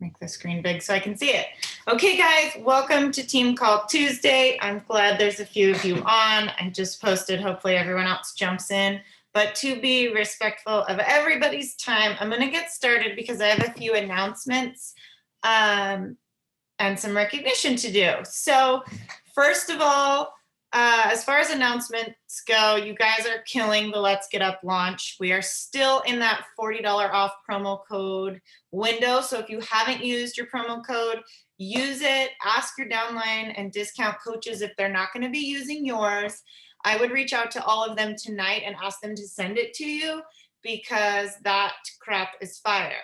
make the screen big so I can see it. Okay, guys, welcome to Team Call Tuesday. I'm glad there's a few of you on. I just posted, hopefully everyone else jumps in. But to be respectful of everybody's time, I'm gonna get started because I have a few announcements and some recognition to do. So first of all, as far as announcements go, you guys are killing the Let's Get Up launch. We are still in that $40 off promo code window. So if you haven't used your promo code, use it. Ask your downline and discount coaches if they're not going to be using yours. I would reach out to all of them tonight and ask them to send it to you because that crap is fire.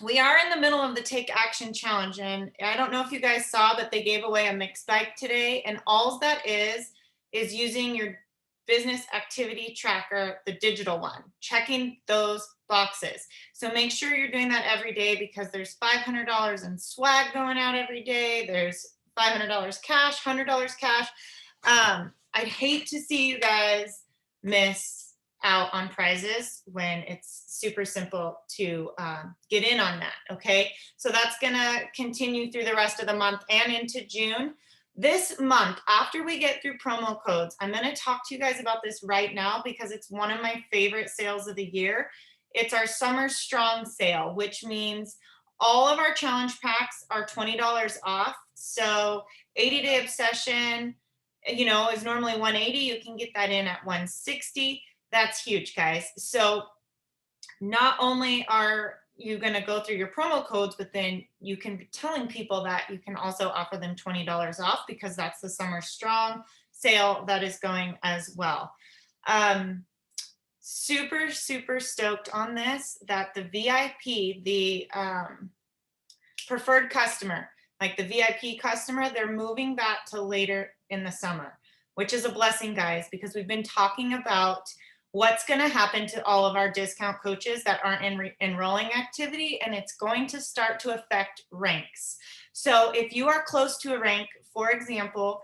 We are in the middle of the Take Action Challenge, and I don't know if you guys saw, but they gave away a mixed bike today, and all that is using your business activity tracker, the digital one, checking those boxes. So make sure you're doing that every day because there's $500 in swag going out every day. There's $500 cash, $100 cash. I'd hate to see you guys miss out on prizes when it's super simple to get in on that, okay? So that's gonna continue through the rest of the month and into June. This month, after we get through promo codes, I'm gonna talk to you guys about this right now because it's one of my favorite sales of the year. It's our Summer Strong sale, which means all of our challenge packs are $20 off. So 80-day obsession, you know, is normally $180. You can get that in at $160. That's huge, guys. So not only are you going to go through your promo codes, but then you can be telling people that you can also offer them $20 off because that's the Summer Strong sale that is going as well. Super, super stoked on this, that the VIP, the preferred customer, like the VIP customer, they're moving that to later in the summer, which is a blessing, guys, because we've been talking about what's going to happen to all of our discount coaches that aren't in enrolling activity, and it's going to start to affect ranks. So if you are close to a rank, for example,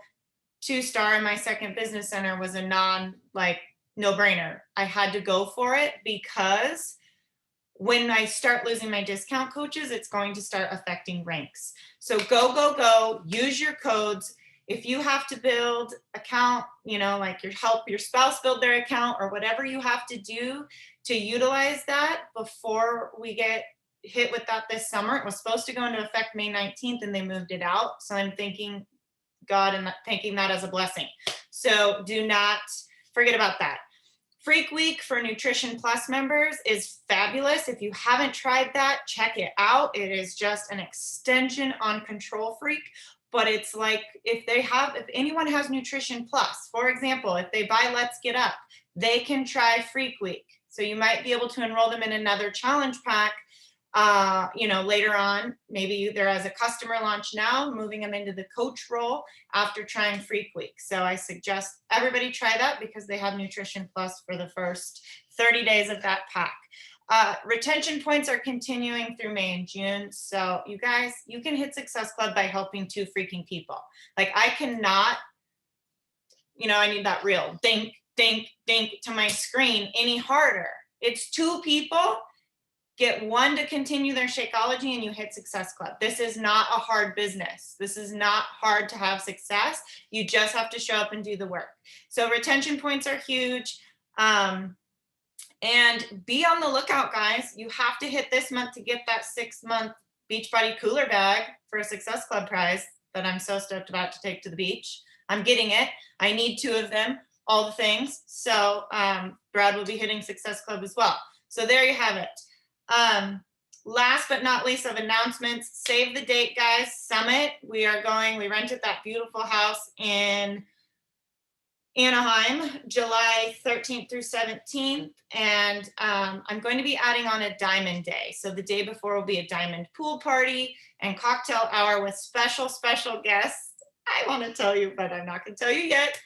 2-star in my second business center was a no-brainer. I had to go for it because when I start losing my discount coaches, it's going to start affecting ranks. So go, use your codes. If you have to build account, you know, like help your spouse build their account or whatever you have to do to utilize that before we get hit with that this summer. It was supposed to go into effect May 19th and they moved it out. So I'm thanking God and thanking that as a blessing. So do not forget about that. Freak Week for Nutrition Plus members is fabulous. If you haven't tried that, check it out. It is just an extension on Control Freak. But it's like if anyone has Nutrition Plus, for example, if they buy Let's Get Up, they can try Freak Week. So you might be able to enroll them in another challenge pack, you know, later on. Maybe they're as a customer launch now, moving them into the coach role after trying Freak Week. So I suggest everybody try that because they have Nutrition Plus for the first 30 days of that pack. Retention points are continuing through May and June. So you guys, you can hit Success Club by helping 2 freaking people. Like I cannot, you know, I need that real dink, dink, dink to my screen any harder. It's 2 people, get 1 to continue their Shakeology and you hit Success Club. This is not a hard business. This is not hard to have success. You just have to show up and do the work. So retention points are huge. And be on the lookout, guys. You have to hit this month to get that 6-month Beachbody cooler bag for a Success Club prize that I'm so stoked about to take to the beach. I'm getting it. I need 2 of them, all the things. So Brad will be hitting Success Club as well. So there you have it. Last but not least of announcements, save the date, guys. Summit. We rented that beautiful house in Anaheim, July 13th through 17th. And I'm going to be adding on a diamond day. So the day before will be a diamond pool party and cocktail hour with special guests. I want to tell you, but I'm not going to tell you yet.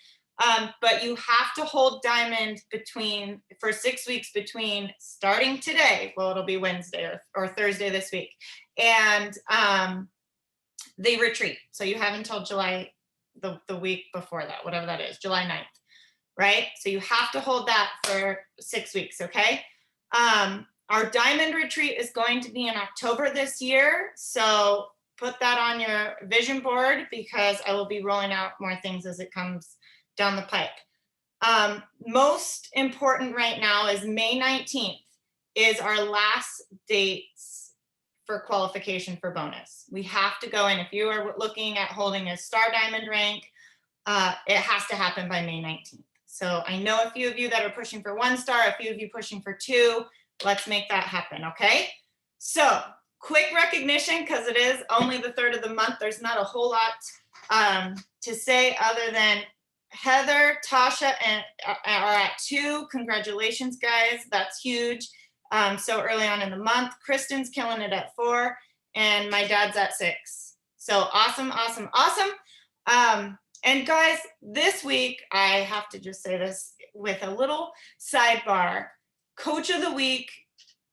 But you have to hold diamond for 6 weeks between starting today. Well, it'll be Wednesday or Thursday this week. And the retreat. So you have until July the week before that, whatever that is, July 9th, right? So you have to hold that for 6 weeks, okay? Our diamond retreat is going to be in October this year. So put that on your vision board because I will be rolling out more things as it comes down the pipe. Most important right now is May 19th is our last dates for qualification for bonus. We have to go in. If you are looking at holding a star diamond rank, it has to happen by May 19th. So I know a few of you that are pushing for 1 star, a few of you pushing for 2. Let's make that happen, okay? So quick recognition, because it is only the 3rd of the month. There's not a whole lot to say other than Heather, Tasha, and are at 2. Congratulations, guys. That's huge. So early on in the month. Kristen's killing it at 4, and my dad's at 6. So awesome, awesome, awesome. And guys, this week, I have to just say this with a little sidebar. Coach of the week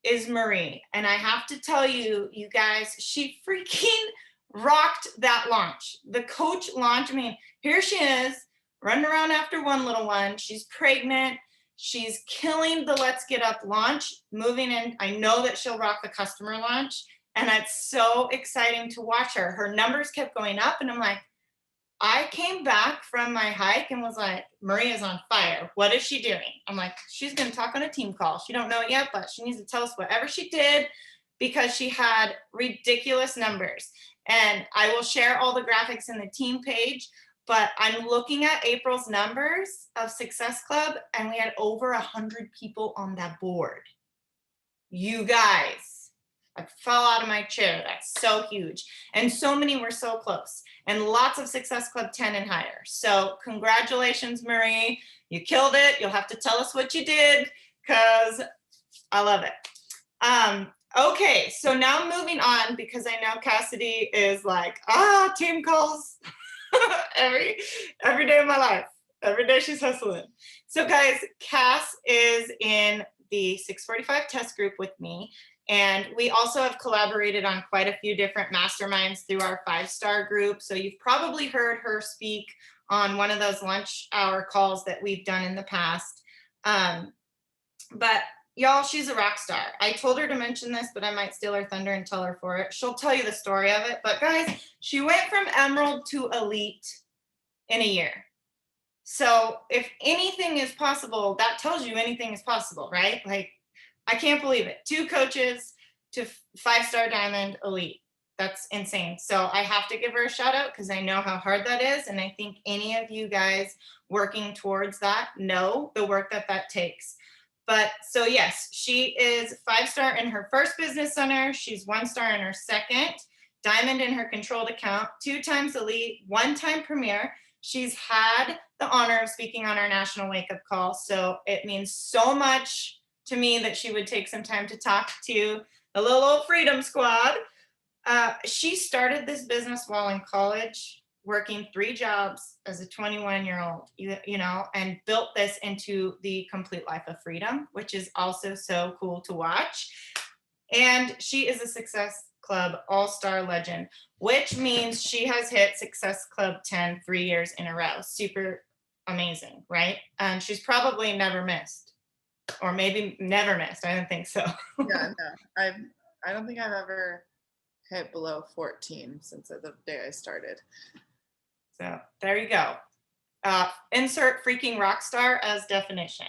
is Marie. And I have to tell you, you guys, she freaking rocked that launch. The coach launch, I mean, here she is, running around after one little one. She's pregnant. She's killing the Let's Get Up launch, moving in. I know that she'll rock the customer launch. And it's so exciting to watch her. Her numbers kept going up. And I'm like, I came back from my hike and was like, Maria's on fire. What is she doing? I'm like, she's going to talk on a team call. She don't know it yet, but she needs to tell us whatever she did because she had ridiculous numbers. And I will share all the graphics in the team page, but I'm looking at April's numbers of Success Club and we had over 100 people on that board. You guys, I fell out of my chair. That's so huge. And so many were so close. And lots of Success Club 10 and higher. So congratulations, Marie. You killed it. You'll have to tell us what you did because I love it. Okay, so now moving on because I know Cassidy is like, team calls every day of my life. Every day she's hustling. So guys, Cass is in the 645 test group with me. And we also have collaborated on quite a few different masterminds through our 5-star group. So you've probably heard her speak on one of those lunch hour calls that we've done in the past. But y'all, she's a rock star. I told her to mention this, but I might steal her thunder and tell her for it. She'll tell you the story of it. But guys, she went from Emerald to Elite in a year. So if anything is possible, that tells you anything is possible, right? Like, I can't believe it. 2 coaches to 5-star diamond elite. That's insane. So I have to give her a shout out because I know how hard that is. And I think any of you guys working towards that know the work that takes. But so yes, she is 5-star in her first business center. She's 1-star in her second, diamond in her controlled account, 2 times elite, 1 time premier. She's had the honor of speaking on our national wake up call. So it means so much to me that she would take some time to talk to the little old Freedom Squad. She started this business while in college, working 3 jobs as a 21-year-old, you know, and built this into the complete life of freedom, which is also so cool to watch. And she is a Success Club All-Star legend, which means she has hit Success Club 10 3 years in a row. Super amazing, right? And she's probably never missed. Or maybe never missed. I don't think so. Yeah, no. I don't think I've ever hit below 14 since the day I started. So there you go. Insert freaking rock star as definition.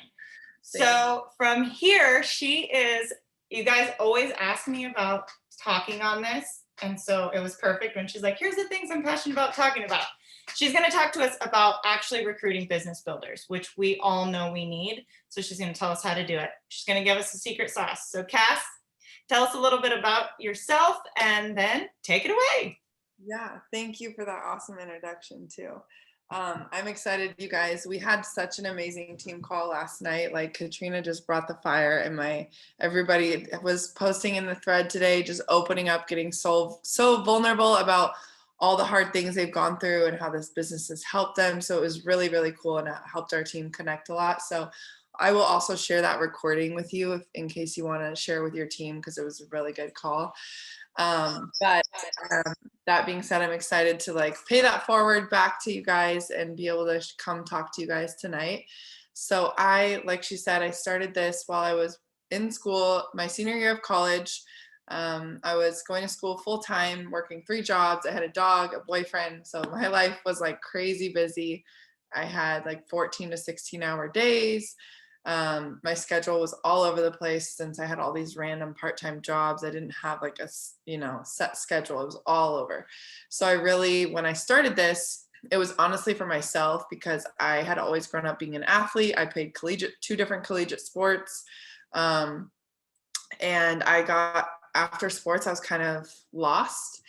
Same. So from here, she is, you guys always ask me about talking on this. And so it was perfect when she's like, here's the things I'm passionate about talking about. She's going to talk to us about actually recruiting business builders, which we all know we need. So she's going to tell us how to do it. She's going to give us the secret sauce. So Cass, tell us a little bit about yourself and then take it away. Yeah, thank you for that awesome introduction too. I'm excited, you guys. We had such an amazing team call last night. Like Katrina just brought the fire, and everybody was posting in the thread today, just opening up, getting so vulnerable about all the hard things they've gone through and how this business has helped them. So it was really, really cool, and it helped our team connect a lot. So I will also share that recording with you in case you want to share with your team, because it was a really good call. But that being said, I'm excited to pay that forward back to you guys and be able to come talk to you guys tonight. So like she said, I started this while I was in school, my senior year of college. I was going to school full time, working 3 jobs. I had a dog, a boyfriend. So my life was like crazy busy. I had like 14 to 16-hour days. My schedule was all over the place since I had all these random part-time jobs. I didn't have like a, set schedule. It was all over. So I really, when I started this, it was honestly for myself because I had always grown up being an athlete. I played 2 different collegiate sports. And I got, after sports, I was kind of lost,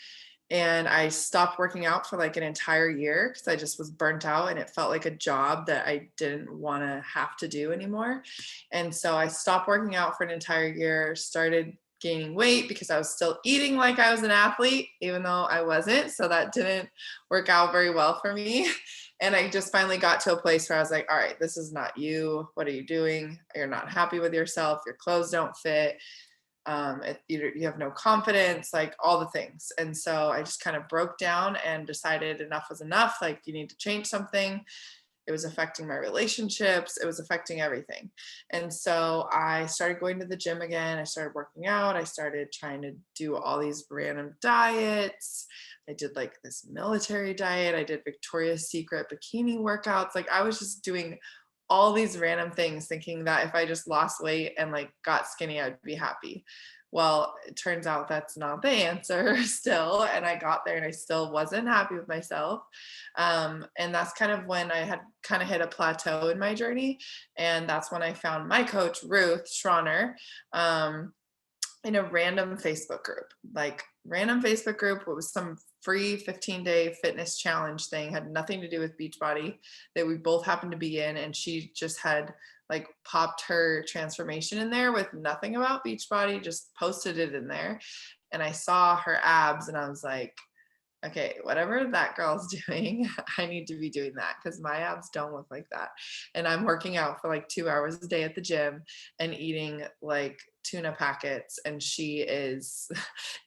and I stopped working out for like an entire year because I just was burnt out and it felt like a job that I didn't want to have to do anymore. And so I stopped working out for an entire year, started gaining weight because I was still eating like I was an athlete, even though I wasn't. So that didn't work out very well for me. And I just finally got to a place where I was like, all right, this is not you. What are you doing? You're not happy with yourself. Your clothes don't fit. You have no confidence, like all the things. And so I just kind of broke down and decided enough was enough. Like, you need to change something. It was affecting my relationships. It was affecting everything. And so I started going to the gym again. I started working out. I started trying to do all these random diets. I did like this military diet. I did Victoria's Secret bikini workouts. Like, I was just doing all these random things thinking that if I just lost weight and like got skinny, I'd be happy. Well, it turns out that's not the answer still. And I got there and I still wasn't happy with myself. And that's kind of when I had kind of hit a plateau in my journey. And that's when I found my coach, Ruth Schroner, in a random Facebook group, It was some free 15-day fitness challenge thing, had nothing to do with Beachbody, that we both happened to be in. And she just had like popped her transformation in there with nothing about Beachbody, just posted it in there. And I saw her abs and I was like, okay, whatever that girl's doing, I need to be doing that because my abs don't look like that. And I'm working out for like 2 hours a day at the gym and eating like tuna packets, and she is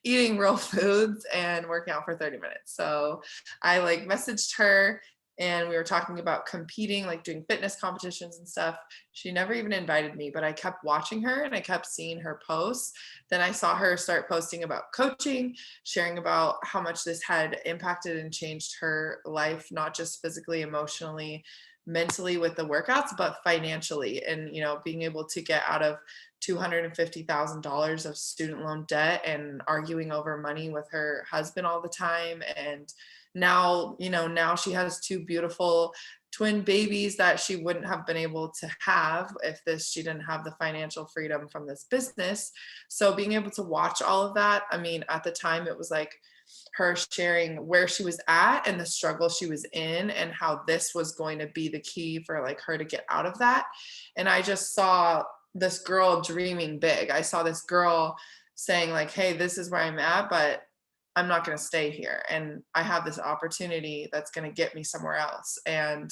eating real foods and working out for 30 minutes. So I like messaged her and we were talking about competing, like doing fitness competitions and stuff. She never even invited me, but I kept watching her and I kept seeing her posts. Then I saw her start posting about coaching, sharing about how much this had impacted and changed her life, not just physically, emotionally, mentally with the workouts, but financially. And, being able to get out of $250,000 of student loan debt and arguing over money with her husband all the time. And now she has 2 beautiful twin babies that she wouldn't have been able to have if she didn't have the financial freedom from this business. So being able to watch all of that, I mean, at the time it was like her sharing where she was at and the struggle she was in and how this was going to be the key for like her to get out of that. And I just saw this girl dreaming big. I saw this girl saying like, hey, this is where I'm at, but I'm not going to stay here. And I have this opportunity that's going to get me somewhere else. And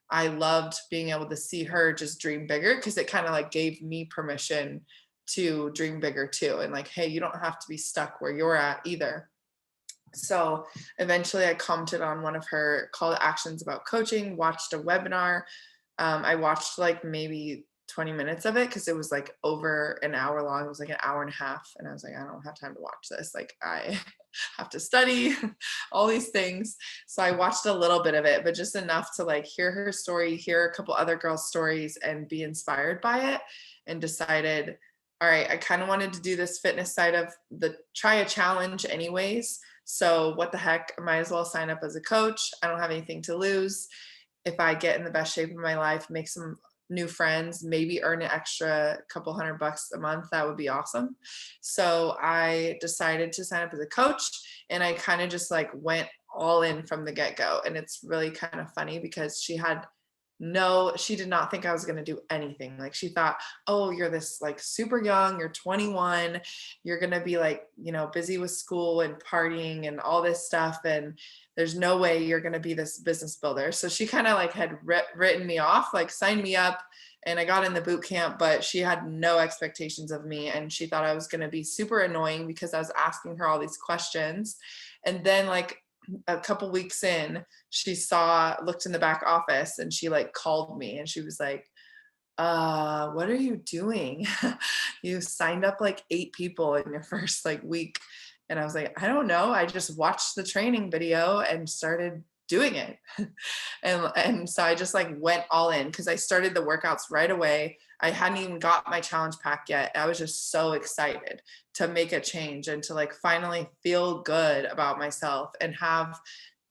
I loved being able to see her just dream bigger because it kind of like gave me permission to dream bigger too. And like, hey, you don't have to be stuck where you're at either. So eventually I commented on one of her call to actions about coaching, watched a webinar. I watched like maybe 20 minutes of it because it was like over an hour long. It was like an hour and a half. And I was like, I don't have time to watch this. Like, I have to study all these things. So I watched a little bit of it, but just enough to like hear her story, hear a couple other girls' stories and be inspired by it, and decided, all right, I kind of wanted to do this fitness side of try a challenge anyways. So what the heck, I might as well sign up as a coach. I don't have anything to lose. If I get in the best shape of my life, make some new friends, maybe earn an extra couple $100 a month, that would be awesome. So I decided to sign up as a coach, and I kind of just like went all in from the get-go. And it's really kind of funny because she did not think I was going to do anything. Like, she thought, oh, you're this like super young, you're 21, you're going to be like, busy with school and partying and all this stuff. And there's no way you're going to be this business builder. So she kind of like had written me off, like signed me up, and I got in the boot camp, but she had no expectations of me. And she thought I was going to be super annoying because I was asking her all these questions. And then like a couple weeks in, she looked in the back office and she like called me and she was like, what are you doing? You signed up like 8 people in your first like week. And I was like, I don't know. I just watched the training video and started doing it. And so I just like went all in because I started the workouts right away. I hadn't even got my challenge pack yet. I was just so excited to make a change and to like finally feel good about myself and have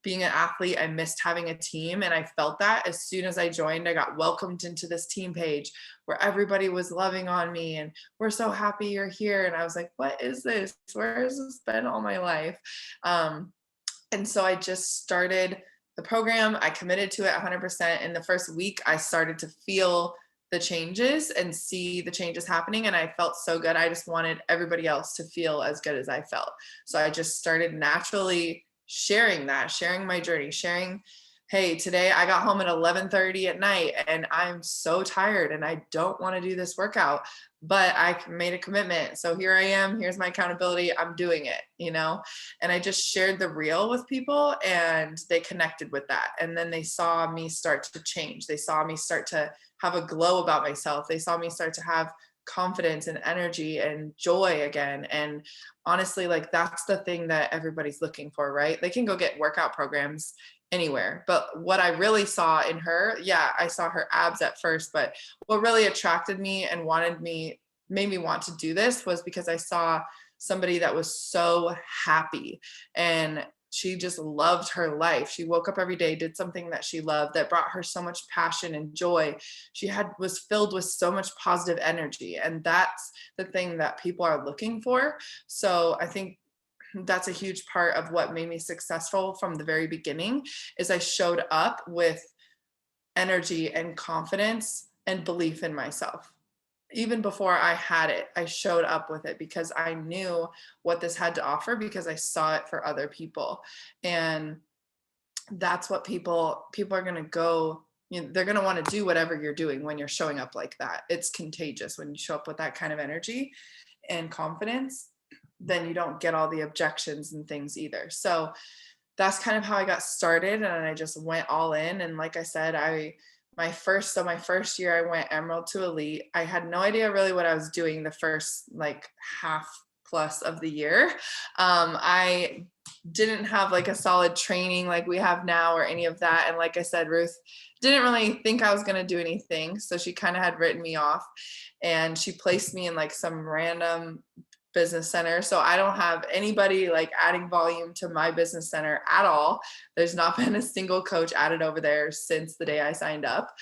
being an athlete, I missed having a team. And I felt that as soon as I joined, I got welcomed into this team page where everybody was loving on me and we're so happy you're here. And I was like, what is this? Where has this been all my life? And so I just started the program. I committed to it 100%. In the first week, I started to feel the changes and see the changes happening. And I felt so good. I just wanted everybody else to feel as good as I felt. So I just started naturally sharing my journey, sharing, hey, today I got home at 11:30 at night and I'm so tired and I don't want to do this workout, but I made a commitment. So here I am, here's my accountability. I'm doing it, and I just shared the real with people and they connected with that. And then they saw me start to change. They saw me start to have a glow about myself. They saw me start to have confidence and energy and joy again. And honestly, like that's the thing that everybody's looking for, right? They can go get workout programs anywhere. But what I really saw in her, yeah, I saw her abs at first, but what really attracted me and made me want to do this was because I saw somebody that was so happy and she just loved her life. She woke up every day, did something that she loved that brought her so much passion and joy. She was filled with so much positive energy. And that's the thing that people are looking for. So I think that's a huge part of what made me successful from the very beginning is I showed up with energy and confidence and belief in myself. Even before I had it, I showed up with it because I knew what this had to offer because I saw it for other people. And that's what people are going to go, they're going to want to do whatever you're doing when you're showing up like that. It's contagious when you show up with that kind of energy and confidence, then you don't get all the objections and things either. So that's kind of how I got started. And I just went all in. And like I said, my first year I went Emerald to Elite. I had no idea really what I was doing the first like half plus of the year. I didn't have like a solid training like we have now or any of that. And like I said, Ruth didn't really think I was going to do anything. So she kind of had written me off and she placed me in like some random business center. So I don't have anybody like adding volume to my business center at all. There's not been a single coach added over there since the day I signed up.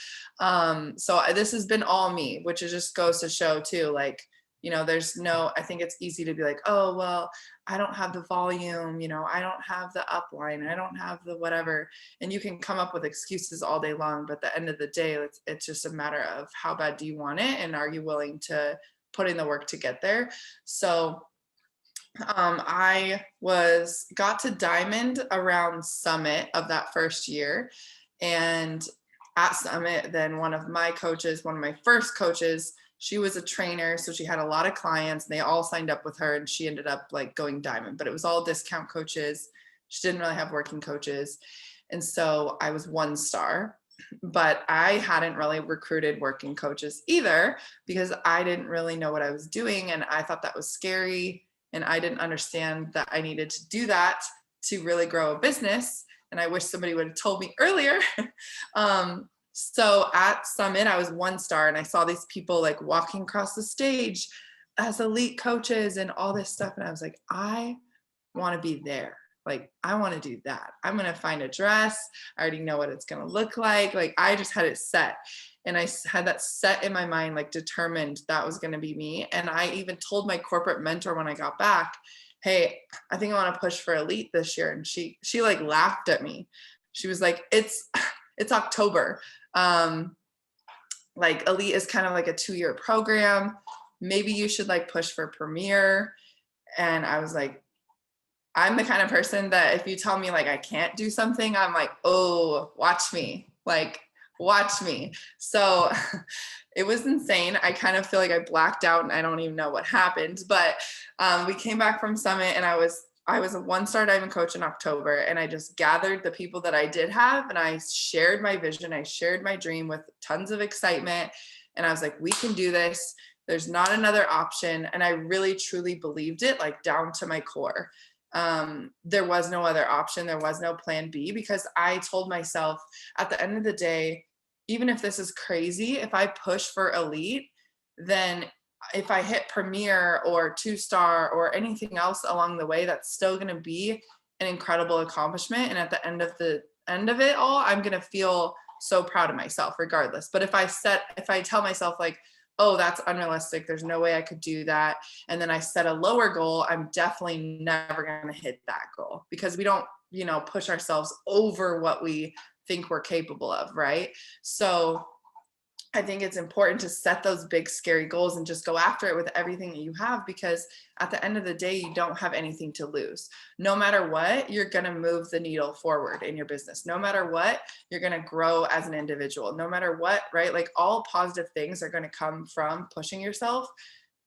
So this has been all me, which just goes to show too, like, I think it's easy to be like, oh, well, I don't have the volume, I don't have the upline, I don't have the whatever. And you can come up with excuses all day long, but at the end of the day, it's just a matter of how bad do you want it? And are you willing to put in the work to get there? So I got to Diamond around Summit of that first year. And at Summit, then one of my first coaches, she was a trainer. So she had a lot of clients. They all signed up with her and she ended up like going Diamond, but it was all discount coaches. She didn't really have working coaches. And so I was 1 star, but I hadn't really recruited working coaches either because I didn't really know what I was doing. And I thought that was scary. And I didn't understand that I needed to do that to really grow a business. And I wish somebody would have told me earlier. So at Summit, I was 1 star and I saw these people like walking across the stage as elite coaches and all this stuff. And I was like, I want to be there. Like, I want to do that. I'm going to find a dress. I already know what it's going to look like. Like, I just had it set. And I had that set in my mind, like determined that was going to be me. And I even told my corporate mentor when I got back, hey, I think I want to push for elite this year. And she like laughed at me. She was like, it's October. Like elite is kind of like a 2-year program. Maybe you should like push for premier. And I was like, I'm the kind of person that if you tell me like I can't do something, I'm like, oh, watch me. Like, watch me. So it was insane. I kind of feel like I blacked out and I don't even know what happened. But we came back from Summit and I was a 1 star Diamond coach in October. And I just gathered the people that I did have and I shared my vision. I shared my dream with tons of excitement. And I was like, we can do this. There's not another option. And I really, truly believed it, like down to my core. There was no other option. There was no plan B, because I told myself at the end of the day, even if this is crazy, if I push for elite, then if I hit premier or 2-star or anything else along the way, that's still going to be an incredible accomplishment. And at the end of it all, I'm going to feel so proud of myself regardless. But if I tell myself like, oh, that's unrealistic, there's no way I could do that, and then I set a lower goal, I'm definitely never going to hit that goal, because we don't, push ourselves over what we think we're capable of, right? So I think it's important to set those big, scary goals and just go after it with everything that you have, because at the end of the day, you don't have anything to lose. No matter what, you're going to move the needle forward in your business. No matter what, you're going to grow as an individual. No matter what, right? Like, all positive things are going to come from pushing yourself.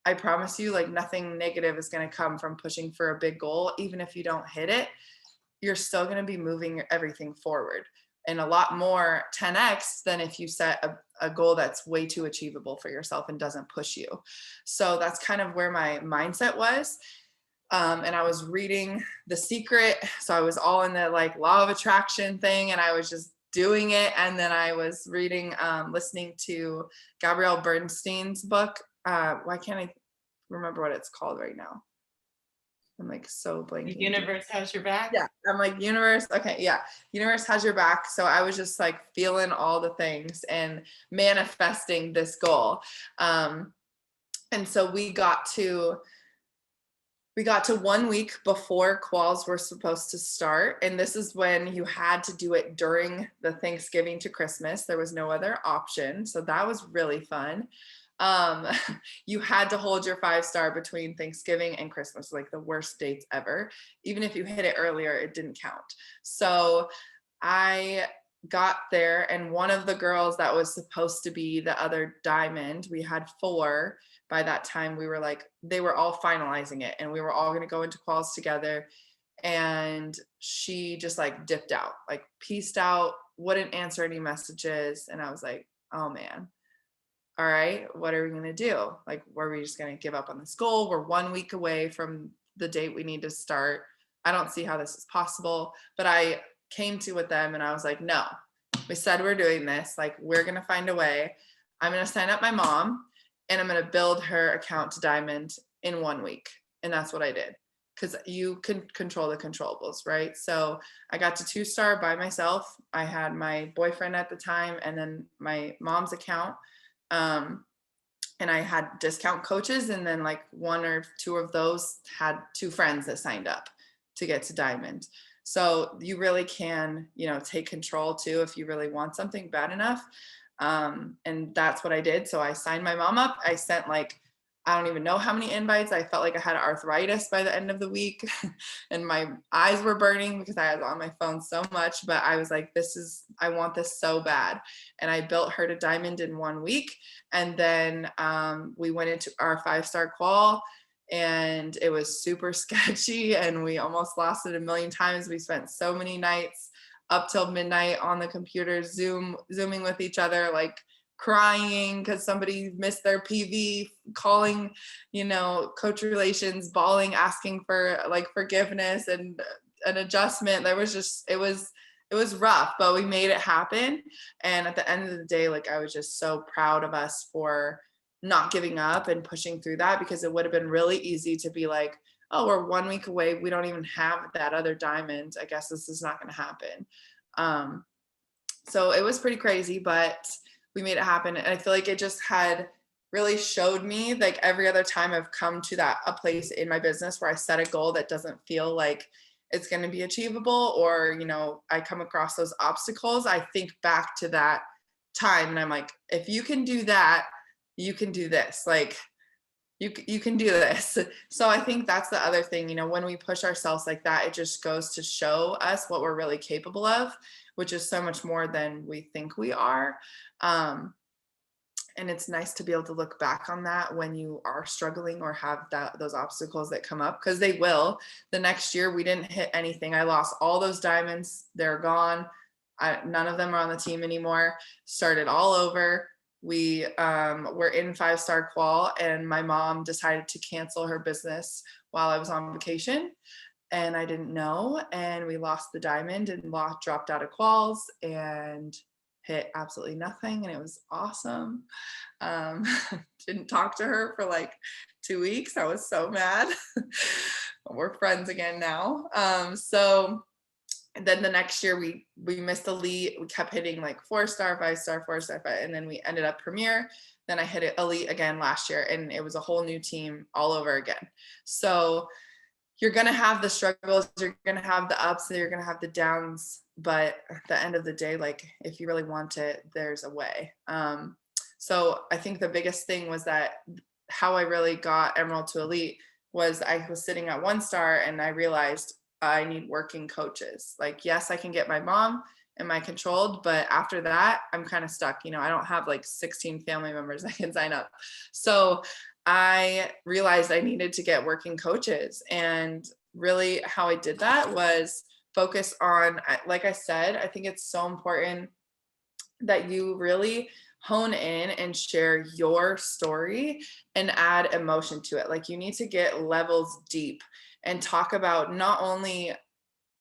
I promise you, like, nothing negative is going to come from pushing for a big goal. Even if you don't hit it, you're still going to be moving everything forward, and a lot more 10x than if you set a goal that's way too achievable for yourself and doesn't push you. So that's kind of where my mindset was. And I was reading The Secret. So I was all in the like law of attraction thing, and I was just doing it. And then I was listening to Gabrielle Bernstein's book. Why can't I remember what it's called right now? I'm like so blanking. The universe has your back. Yeah, I'm like, universe. Okay, yeah, universe has your back. So I was just like feeling all the things and manifesting this goal. And so we got to 1 week before quals were supposed to start, and this is when you had to do it during the Thanksgiving to Christmas. There was no other option, so that was really fun. You had to hold your 5-star between Thanksgiving and Christmas, like the worst dates ever. Even if you hit it earlier, it didn't count. So I got there, and one of the girls that was supposed to be the other diamond, we had 4 by that time. We were like, they were all finalizing it, and we were all going to go into quals together. And she just like dipped out, like peaced out, wouldn't answer any messages. And I was like, oh man. All right, what are we going to do? Like, were we just going to give up on this goal? We're 1 week away from the date we need to start. I don't see how this is possible. But I came to with them, and I was like, no, we said we're doing this. Like, we're going to find a way. I'm going to sign up my mom, and I'm going to build her account to diamond in 1 week. And that's what I did, because you can control the controllables, right? So I got to 2-star by myself. I had my boyfriend at the time, and then my mom's account. And I had discount coaches, and then like 1 or 2 of those had 2 friends that signed up to get to diamond. So you really can, take control too, if you really want something bad enough. And that's what I did. So I signed my mom up. I sent like, I don't even know how many invites. I felt like I had arthritis by the end of the week, and my eyes were burning because I was on my phone so much. But I was like, I want this so bad. And I built her to diamond in 1 week. And then we went into our 5-star qual, and it was super sketchy, and we almost lost it a million times. We spent so many nights up till midnight on the computer, zooming with each other, like crying because somebody missed their PV, calling, coach relations, bawling, asking for like forgiveness and an adjustment. There was just, it was rough, but we made it happen. And at the end of the day, like, I was just so proud of us for not giving up and pushing through that, because it would have been really easy to be like, oh, we're 1 week away, we don't even have that other diamond, I guess this is not going to happen. So it was pretty crazy, but we made it happen. And I feel like it just had really showed me, like, every other time I've come to a place in my business where I set a goal that doesn't feel like it's going to be achievable, or, I come across those obstacles, I think back to that time and I'm like, if you can do that, you can do this. Like, you can do this. So I think that's the other thing, when we push ourselves like that, it just goes to show us what we're really capable of, which is so much more than we think we are. And it's nice to be able to look back on that when you are struggling or have those obstacles that come up, because they will. The next year we didn't hit anything. I lost all those diamonds. They're gone. None of them are on the team anymore. Started all over. We were in 5-star qual, and my mom decided to cancel her business while I was on vacation, and I didn't know, and we lost the diamond and dropped out of quals and hit absolutely nothing, and it was awesome. um, didn't talk to her for like 2 weeks. I was so mad. We're friends again now. So then the next year we missed elite. We kept hitting like 4-star, 5-star, 4-star, 5, and then we ended up premier. Then I hit it elite again last year, and it was a whole new team all over again. So you're gonna have the struggles, you're gonna have the ups, and you're gonna have the downs. But at the end of the day, like if you really want it, there's a way. So I think the biggest thing was that how I really got Emerald to Elite was I was sitting at 1-star and I realized I need working coaches. Like, yes, I can get my mom and my controlled, but after that, I'm kind of stuck. I don't have like 16 family members I can sign up. So I realized I needed to get working coaches. And really how I did that was focus on, like I said, I think it's so important that you really hone in and share your story and add emotion to it. Like you need to get levels deep and talk about not only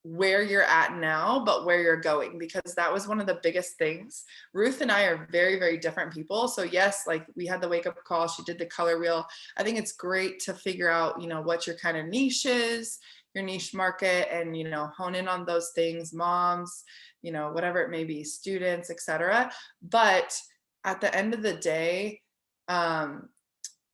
where you're at now, but where you're going, because that was one of the biggest things. Ruth and I are very, very different people. So yes, like we had the wake up call, she did the color wheel. I think it's great to figure out, what your kind of niche is, your niche market, and, hone in on those things, moms, whatever it may be, students, etc. But at the end of the day,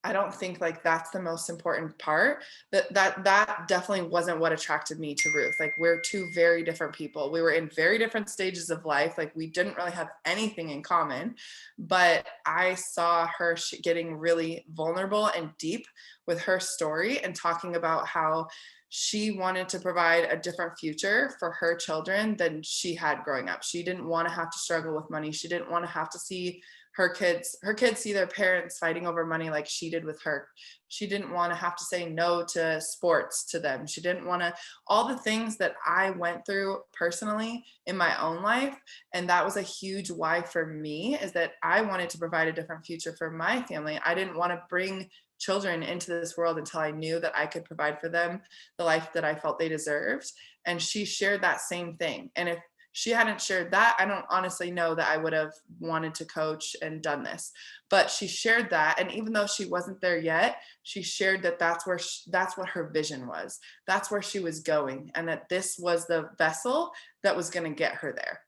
I don't think like that's the most important part. That definitely wasn't what attracted me to Ruth. Like we're two very different people. We were in very different stages of life. Like we didn't really have anything in common, but I saw her getting really vulnerable and deep with her story and talking about how she wanted to provide a different future for her children than she had growing up. She didn't want to have to struggle with money. She didn't want to have to see her kids see their parents fighting over money like she did with her. She didn't want to have to say no to sports to them. She didn't want to, all the things that I went through personally in my own life. And that was a huge why for me, is that I wanted to provide a different future for my family. I didn't want to bring children into this world until I knew that I could provide for them the life that I felt they deserved. And she shared that same thing. And if she hadn't shared that, I don't honestly know that I would have wanted to coach and done this. But she shared that, and even though she wasn't there yet, she shared that that's what her vision was. That's where she was going, and that this was the vessel that was going to get her there.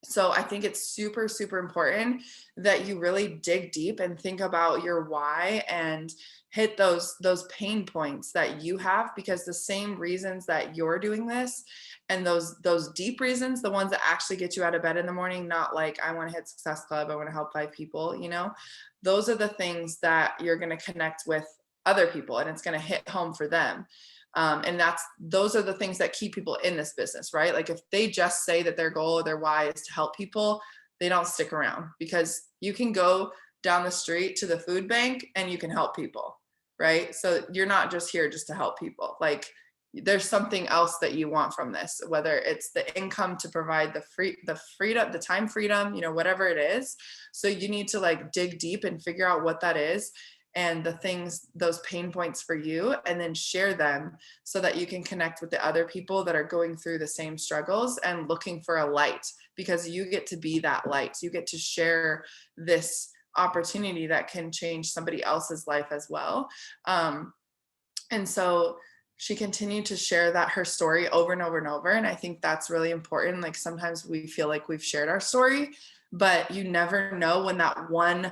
So I think it's super, super important that you really dig deep and think about your why and hit those pain points that you have, because the same reasons that you're doing this and those deep reasons, the ones that actually get you out of bed in the morning, not like I want to hit Success Club, I want to help 5 people, those are the things that you're going to connect with other people, and it's going to hit home for them. And those are the things that keep people in this business, right? Like if they just say that their goal or their why is to help people, they don't stick around, because you can go down the street to the food bank and you can help people, right? So you're not just here just to help people. Like there's something else that you want from this, whether it's the income to provide the freedom, the time freedom, whatever it is. So you need to like dig deep and figure out what that is, and the things, those pain points for you, and then share them so that you can connect with the other people that are going through the same struggles and looking for a light, because you get to be that light. You get to share this opportunity that can change somebody else's life as well. And so she continued to share her story over and over and over. And I think that's really important. Like sometimes we feel like we've shared our story, but you never know when that one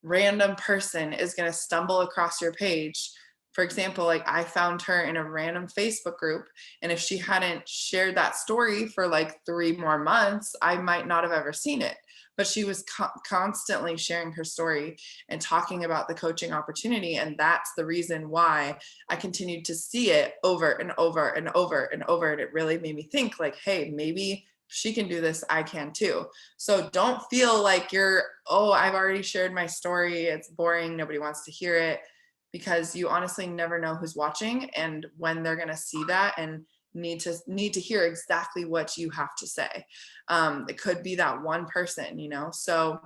random person is going to stumble across your page. For example, like I found her in a random Facebook group, and if she hadn't shared that story for like 3 more months, I might not have ever seen it. But she was constantly sharing her story and talking about the coaching opportunity, and that's the reason why I continued to see it over and over and over and over. And it really made me think like, hey, maybe she can do this, I can too. So don't feel like I've already shared my story, it's boring, nobody wants to hear it, because you honestly never know who's watching and when they're going to see that and need to hear exactly what you have to say. It could be that one person, So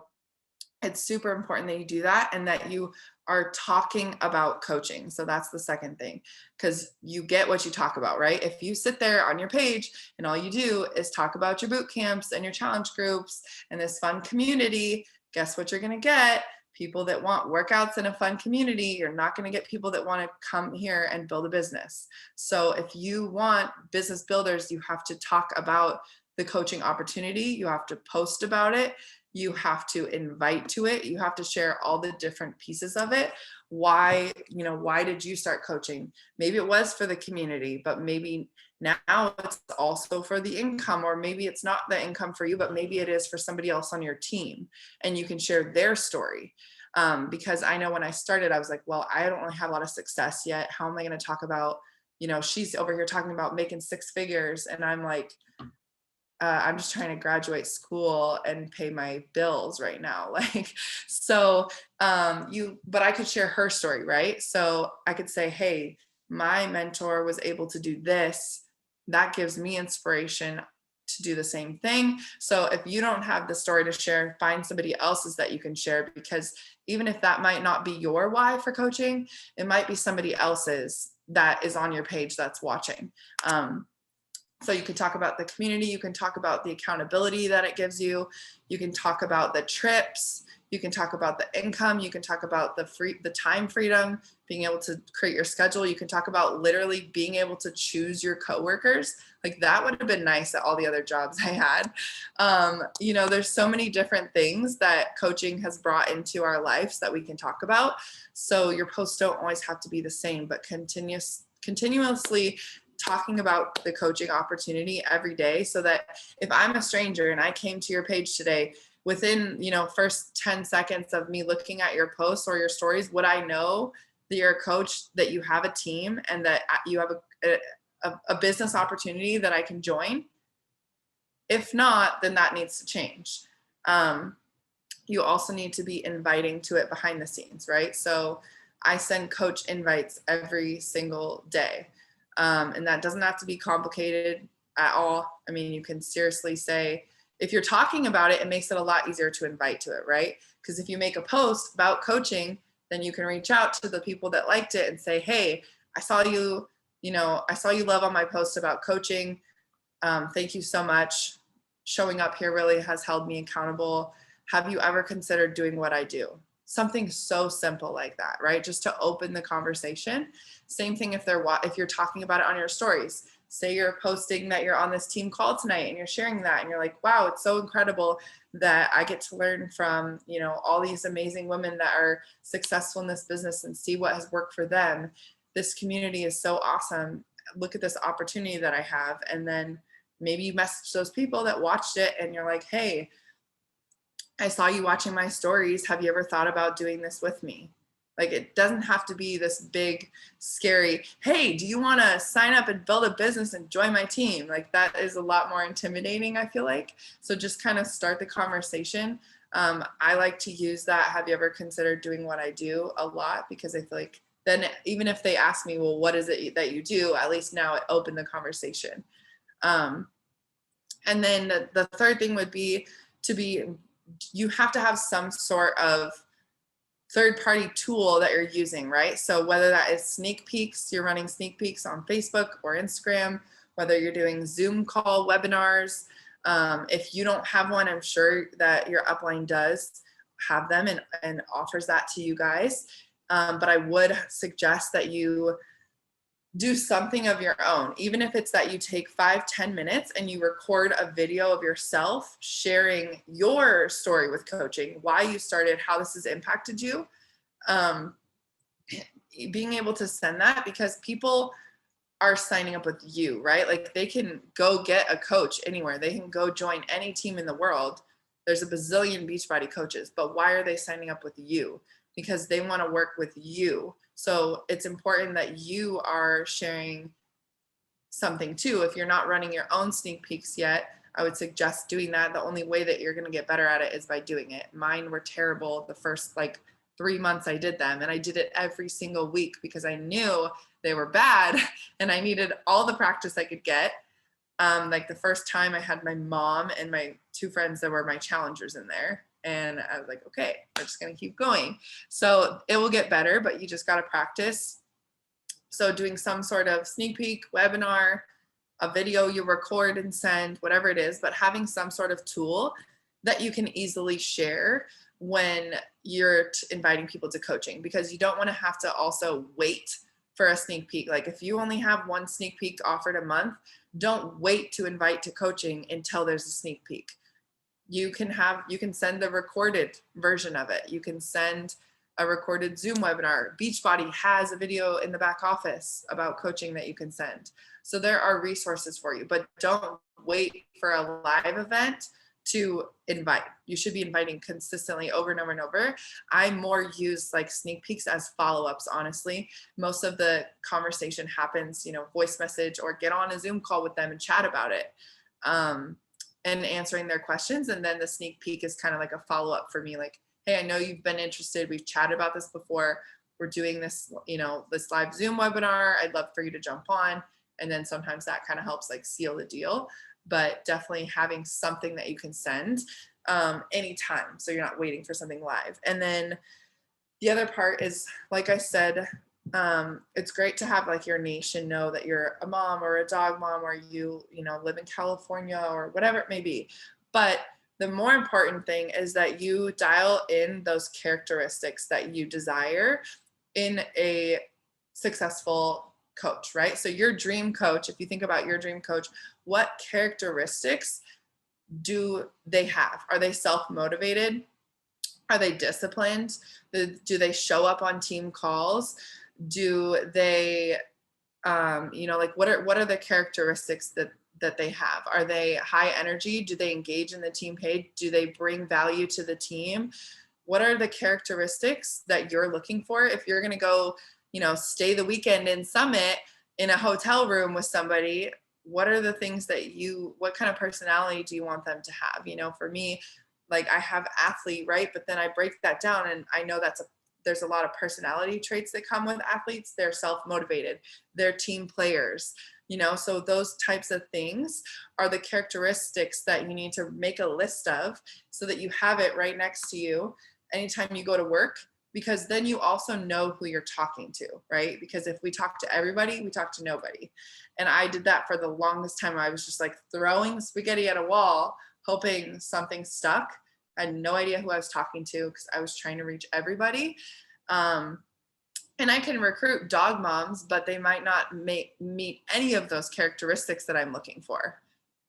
It's super important that you do that and that you are talking about coaching. So that's the second thing, because you get what you talk about, right? If you sit there on your page and all you do is talk about your boot camps and your challenge groups and this fun community, guess what you're going to get? People that want workouts in a fun community. You're not going to get people that want to come here and build a business. So if you want business builders, you have to talk about the coaching opportunity. You have to post about it. You have to invite to it. You have to share all the different pieces of it. Why did you start coaching? Maybe it was for the community, but maybe now it's also for the income, or maybe it's not the income for you, but maybe it is for somebody else on your team, and you can share their story. Because I know when I started, I was like, well, I don't really have a lot of success yet. How am I going to talk about, she's over here talking about making six figures. And I'm like, I'm just trying to graduate school and pay my bills right now. But I could share her story, right? So I could say, hey, my mentor was able to do this. That gives me inspiration to do the same thing. So if you don't have the story to share, find somebody else's that you can share, because even if that might not be your why for coaching, it might be somebody else's that is on your page that's watching. So you can talk about the community, you can talk about the accountability that it gives you, you can talk about the trips, you can talk about the income, you can talk about the time freedom, being able to create your schedule, you can talk about literally being able to choose your coworkers. Like that would have been nice at all the other jobs I had. There's so many different things that coaching has brought into our lives that we can talk about. So your posts don't always have to be the same, but continuously talking about the coaching opportunity every day, so that if I'm a stranger and I came to your page today, within first 10 seconds of me looking at your posts or your stories, would I know that you're a coach, that you have a team, and that you have a business opportunity that I can join? If not, then that needs to change. You also need to be inviting to it behind the scenes, right? So I send coach invites every single day. And that doesn't have to be complicated at all. I mean, you can seriously say, if you're talking about it, it makes it a lot easier to invite to it, right? Because if you make a post about coaching, then you can reach out to the people that liked it and say, hey, I saw you love on my post about coaching. Thank you so much. Showing up here really has held me accountable. Have you ever considered doing what I do? Something so simple like that, right? Just to open the conversation. Same thing if you're talking about it on your stories. Say you're posting that you're on this team call tonight and you're sharing that and you're like, wow, it's so incredible that I get to learn from, all these amazing women that are successful in this business and see what has worked for them. This community is so awesome. Look at this opportunity that I have. And then maybe you message those people that watched it and you're like, hey, I saw you watching my stories. Have you ever thought about doing this with me? Like, it doesn't have to be this big, scary, hey, do you want to sign up and build a business and join my team? Like, that is a lot more intimidating, I feel like. So just kind of start the conversation. I like to use that. Have you ever considered doing what I do a lot? Because I feel like then even if they ask me, well, what is it that you do? At least now it opened the conversation. And then the third thing would be you have to have some sort of third-party tool that you're using, right? So whether that is sneak peeks, you're running sneak peeks on Facebook or Instagram, whether you're doing Zoom call webinars. If you don't have one, I'm sure that your upline does have them and offers that to you guys. But I would suggest that you do something of your own, even if it's that you take 5-10 minutes and you record a video of yourself sharing your story with coaching, why you started, how this has impacted you. Being able to send that, because people are signing up with you, right? Like, they can go get a coach anywhere. They can go join any team in the world. There's a bazillion Beachbody coaches, but why are they signing up with you? Because they want to work with you. So it's important that you are sharing something too. If you're not running your own sneak peeks yet, I would suggest doing that. The only way that you're going to get better at it is by doing it. Mine were terrible the first 3 months I did them, and I did it every single week because I knew they were bad and I needed all the practice I could get. The first time I had my mom and my two friends that were my challengers in there, And I was like, okay, we're just going to keep going. So it will get better, but you just got to practice. So doing some sort of sneak peek webinar, a video you record and send, whatever it is, but having some sort of tool that you can easily share when you're inviting people to coaching, because you don't want to have to also wait for a sneak peek. Like if you only have one sneak peek offered a month, don't wait to invite to coaching until there's a sneak peek. You can send the recorded version of it. You can send a recorded Zoom webinar. Beachbody has a video in the back office about coaching that you can send. So there are resources for you, but don't wait for a live event to invite. You should be inviting consistently over and over and over. I more use like sneak peeks as follow-ups, honestly. Most of the conversation happens, voice message or get on a Zoom call with them and chat about it. And answering their questions. And then the sneak peek is kind of like a follow-up for me. Like, hey, I know you've been interested. We've chatted about this before. We're doing this, this live Zoom webinar. I'd love for you to jump on. And then sometimes that kind of helps like seal the deal, but definitely having something that you can send anytime. So you're not waiting for something live. And then the other part is, like I said, it's great to have like your nation know that you're a mom or a dog mom, or you live in California or whatever it may be. But the more important thing is that you dial in those characteristics that you desire in a successful coach, right? So your dream coach, if you think about your dream coach, what characteristics do they have? Are they self-motivated? Are they disciplined? Do they show up on team calls? Do they, what are the characteristics that they have? Are they high energy? Do they engage in the team page? Do they bring value to the team? What are the characteristics that you're looking for? If you're going to go, stay the weekend in Summit in a hotel room with somebody, what are the things what kind of personality do you want them to have? For me, like I have athlete, right? But then I break that down and I know there's a lot of personality traits that come with athletes. They're self-motivated, they're team players, so those types of things are the characteristics that you need to make a list of so that you have it right next to you anytime you go to work, because then you also know who you're talking to, right? Because if we talk to everybody, we talk to nobody. And I did that for the longest time. I was just like throwing spaghetti at a wall, hoping something stuck. I had no idea who I was talking to because I was trying to reach everybody. And I can recruit dog moms, but they might not meet any of those characteristics that I'm looking for.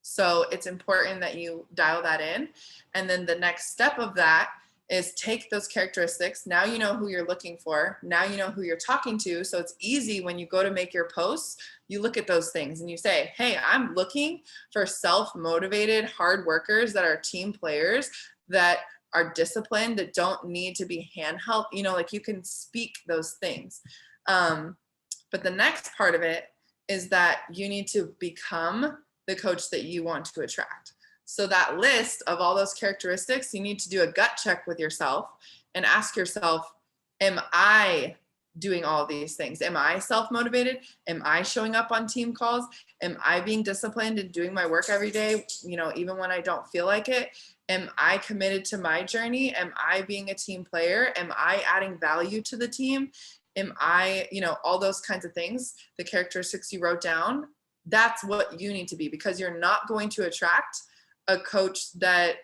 So it's important that you dial that in. And then the next step of that is take those characteristics. Now you know who you're looking for. Now you know who you're talking to. So it's easy when you go to make your posts, you look at those things and you say, hey, I'm looking for self-motivated hard workers that are team players, that are disciplined, that don't need to be handheld. Like you can speak those things. But the next part of it is that you need to become the coach that you want to attract. So that list of all those characteristics, you need to do a gut check with yourself and ask yourself, am I doing all these things? Am I self-motivated? Am I showing up on team calls? Am I being disciplined and doing my work every day, even when I don't feel like it? Am I committed to my journey? Am I being a team player? Am I adding value to the team? Am I, all those kinds of things, the characteristics you wrote down, that's what you need to be, because you're not going to attract a coach that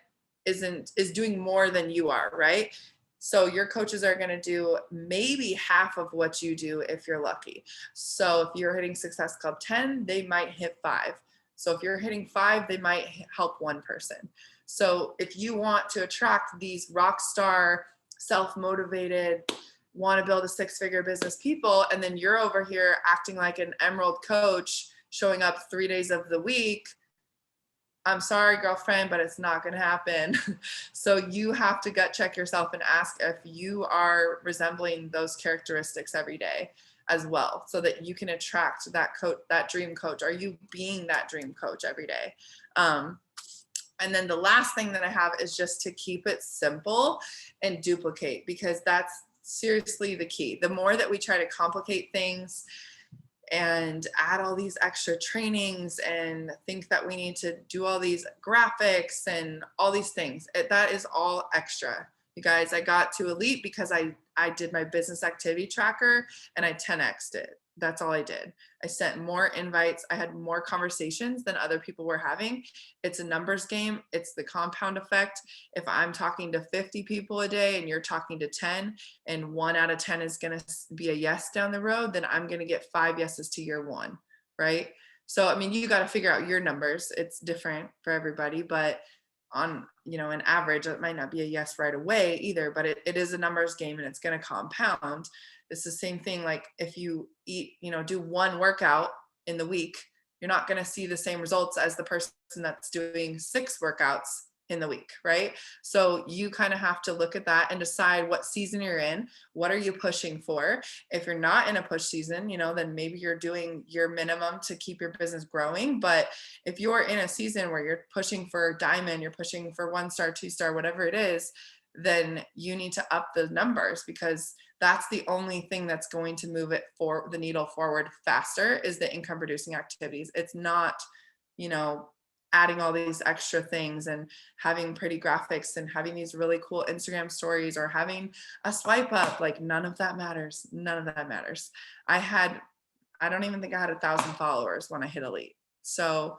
is doing more than you are, right? So your coaches are going to do maybe half of what you do if you're lucky. So if you're hitting Success Club 10, they might hit 5. So if you're hitting 5, they might help one person. So if you want to attract these rock star, self-motivated, want to build a 6-figure business people, and then you're over here acting like an emerald coach, showing up 3 days of the week, I'm sorry, girlfriend, but it's not going to happen. So you have to gut check yourself and ask if you are resembling those characteristics every day as well, so that you can attract that coach, that dream coach. Are you being that dream coach every day? And then the last thing that I have is just to keep it simple and duplicate, because that's seriously the key. The more that we try to complicate things and add all these extra trainings and think that we need to do all these graphics and all these things. That is all extra. You guys, I got to elite because I did my business activity tracker and I 10x'd it. That's all I did. I sent more invites. I had more conversations than other people were having. It's a numbers game. It's the compound effect. If I'm talking to 50 people a day and you're talking to 10, and 1 out of 10 is going to be a yes down the road, then I'm going to get 5 yeses to your 1, right? So, I mean, you got to figure out your numbers. It's different for everybody, but on, an average, it might not be a yes right away either, but it is a numbers game and it's going to compound. It's the same thing. Like if you eat, do 1 workout in the week, you're not going to see the same results as the person that's doing 6 workouts in the week, right? So you kind of have to look at that and decide what season you're in. What are you pushing for? If you're not in a push season, then maybe you're doing your minimum to keep your business growing. But if you're in a season where you're pushing for diamond, you're pushing for 1-star, 2-star, whatever it is, then you need to up the numbers, because that's the only thing that's going to move it for the needle forward faster is the income producing activities. It's not, adding all these extra things and having pretty graphics and having these really cool Instagram stories or having a swipe up. Like none of that matters. None of that matters. I don't even think I had 1,000 followers when I hit elite. So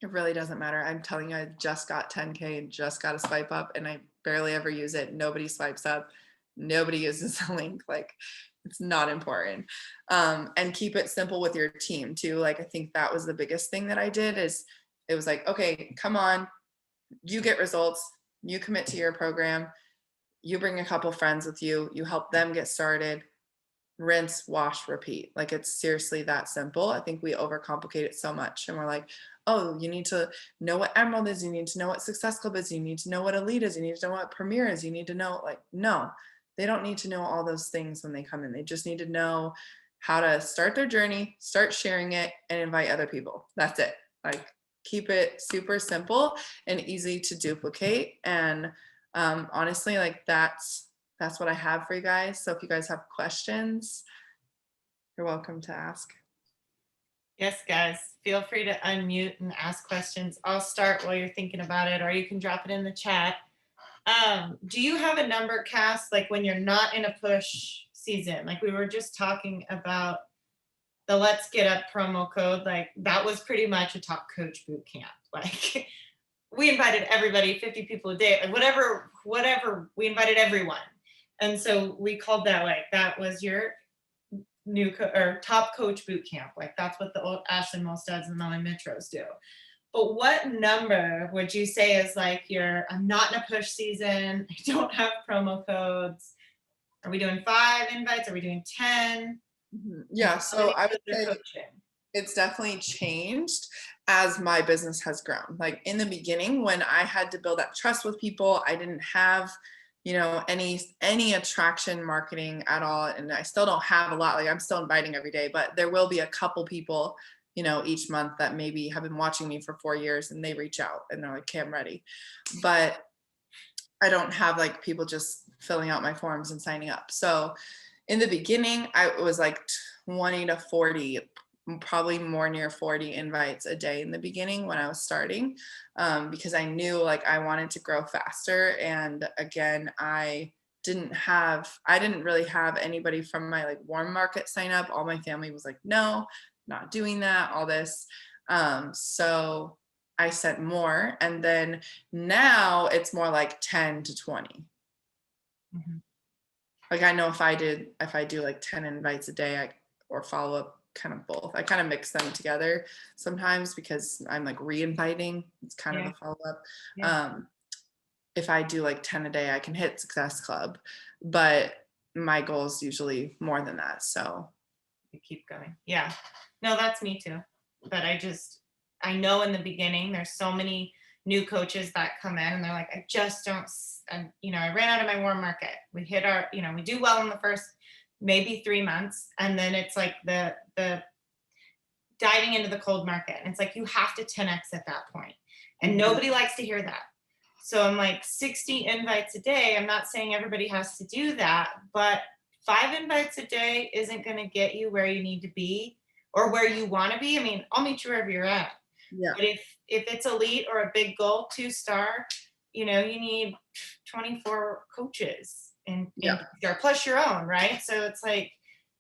it really doesn't matter. I'm telling you, I just got 10K and just got a swipe up and I barely ever use it. Nobody swipes up. Nobody uses the link. Like it's not important. And keep it simple with your team too. Like I think that was the biggest thing that I did is it was like, okay, come on, you get results, you commit to your program, you bring a couple friends with you, you help them get started, rinse, wash, repeat. Like it's seriously that simple. I think we overcomplicate it so much and we're like, oh, you need to know what Emerald is, you need to know what Success Club is, you need to know what Elite is, you need to know what Premier is, you need to know, like, no. They don't need to know all those things when they come in. They just need to know how to start their journey, start sharing it, and invite other people. That's it. Like keep it super simple and easy to duplicate. And honestly, like that's what I have for you guys. So if you guys have questions, you're welcome to ask. Yes, guys, feel free to unmute and ask questions. I'll start while you're thinking about it, or you can drop it in the chat. Do you have a number, Cass, like when you're not in a push season? Like we were just talking about the Let's Get Up promo code. Like that was pretty much a top coach boot camp. Like we invited everybody, 50 people a day, like whatever, we invited everyone. And so we called that, like that was your new or top coach boot camp. Like that's what the old Ashley Molstads and Melly Mitros do. But what number would you say is like I'm not in a push season, I don't have promo codes? Are we doing 5 invites? Are we doing 10? Yeah, so I would say it's definitely changed as my business has grown. Like in the beginning, when I had to build that trust with people, I didn't have, any attraction marketing at all. And I still don't have a lot. Like I'm still inviting every day, but there will be a couple people each month that maybe have been watching me for 4 years and they reach out and they're like, okay, I'm ready. But I don't have like people just filling out my forms and signing up. So in the beginning, I was like 20 to 40, probably more near 40 invites a day in the beginning when I was starting, because I knew like I wanted to grow faster. And again, I didn't really have anybody from my like warm market sign up. All my family was like, no, not doing that, all this. So I sent more. And then now it's more like 10 to 20. Mm-hmm. Like I know if I do like 10 invites a day, or follow up, kind of both. I kind of mix them together sometimes because I'm like re-inviting. It's kind of a follow up. Yeah. If I do like 10 a day, I can hit Success Club, but my goal is usually more than that. So you keep going. Yeah. No, that's me too. But I know in the beginning, there's so many new coaches that come in and they're like, I just don't, I ran out of my warm market. We hit our, we do well in the first maybe 3 months. And then it's like the diving into the cold market. And it's like, you have to 10X at that point. And nobody likes to hear that. So I'm like 60 invites a day. I'm not saying everybody has to do that, but 5 invites a day isn't going to get you where you need to be or where you want to be. I mean, I'll meet you wherever you're at. Yeah. But if it's elite or a big goal, 2-star, you need 24 coaches and Yeah. plus your own, right? So it's like,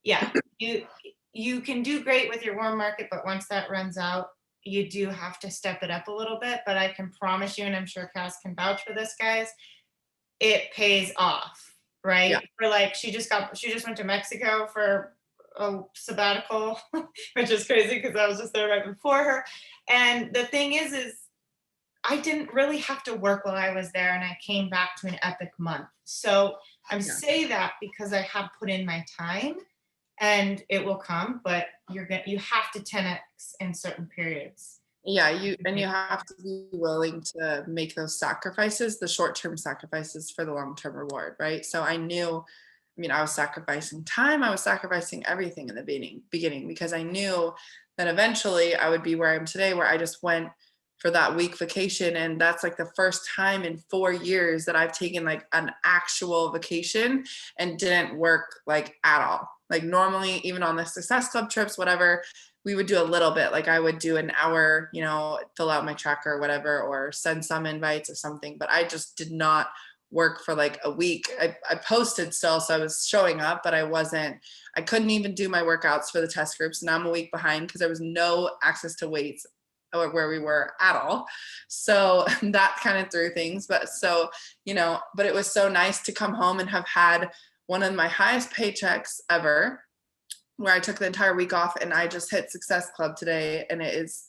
yeah, you can do great with your warm market, but once that runs out, you do have to step it up a little bit. But I can promise you, and I'm sure Cass can vouch for this, guys, it pays off, right? Yeah. For like, she just went to Mexico for a sabbatical, which is crazy because I was just there right before her. And the thing is I didn't really have to work while I was there, and I came back to an epic month. So I'm saying that because I have put in my time, and it will come, but you have to 10x in certain periods. Yeah, you have to be willing to make those sacrifices, the short-term sacrifices for the long-term reward, right? So I was sacrificing time, I was sacrificing everything in the beginning because I knew that eventually I would be where I am today, where I just went for that week vacation. And that's like the first time in 4 years that I've taken like an actual vacation and didn't work like at all. Like normally, even on the Success Club trips, whatever, we would do a little bit. Like I would do an hour, fill out my tracker or whatever, or send some invites or something. But I just did not work for like a week. I posted still, so I was showing up, but I couldn't even do my workouts for the test groups. And I'm a week behind because there was no access to weights or where we were at all. So that kind of threw things. But it was so nice to come home and have had one of my highest paychecks ever, where I took the entire week off, and I just hit Success Club today, and it is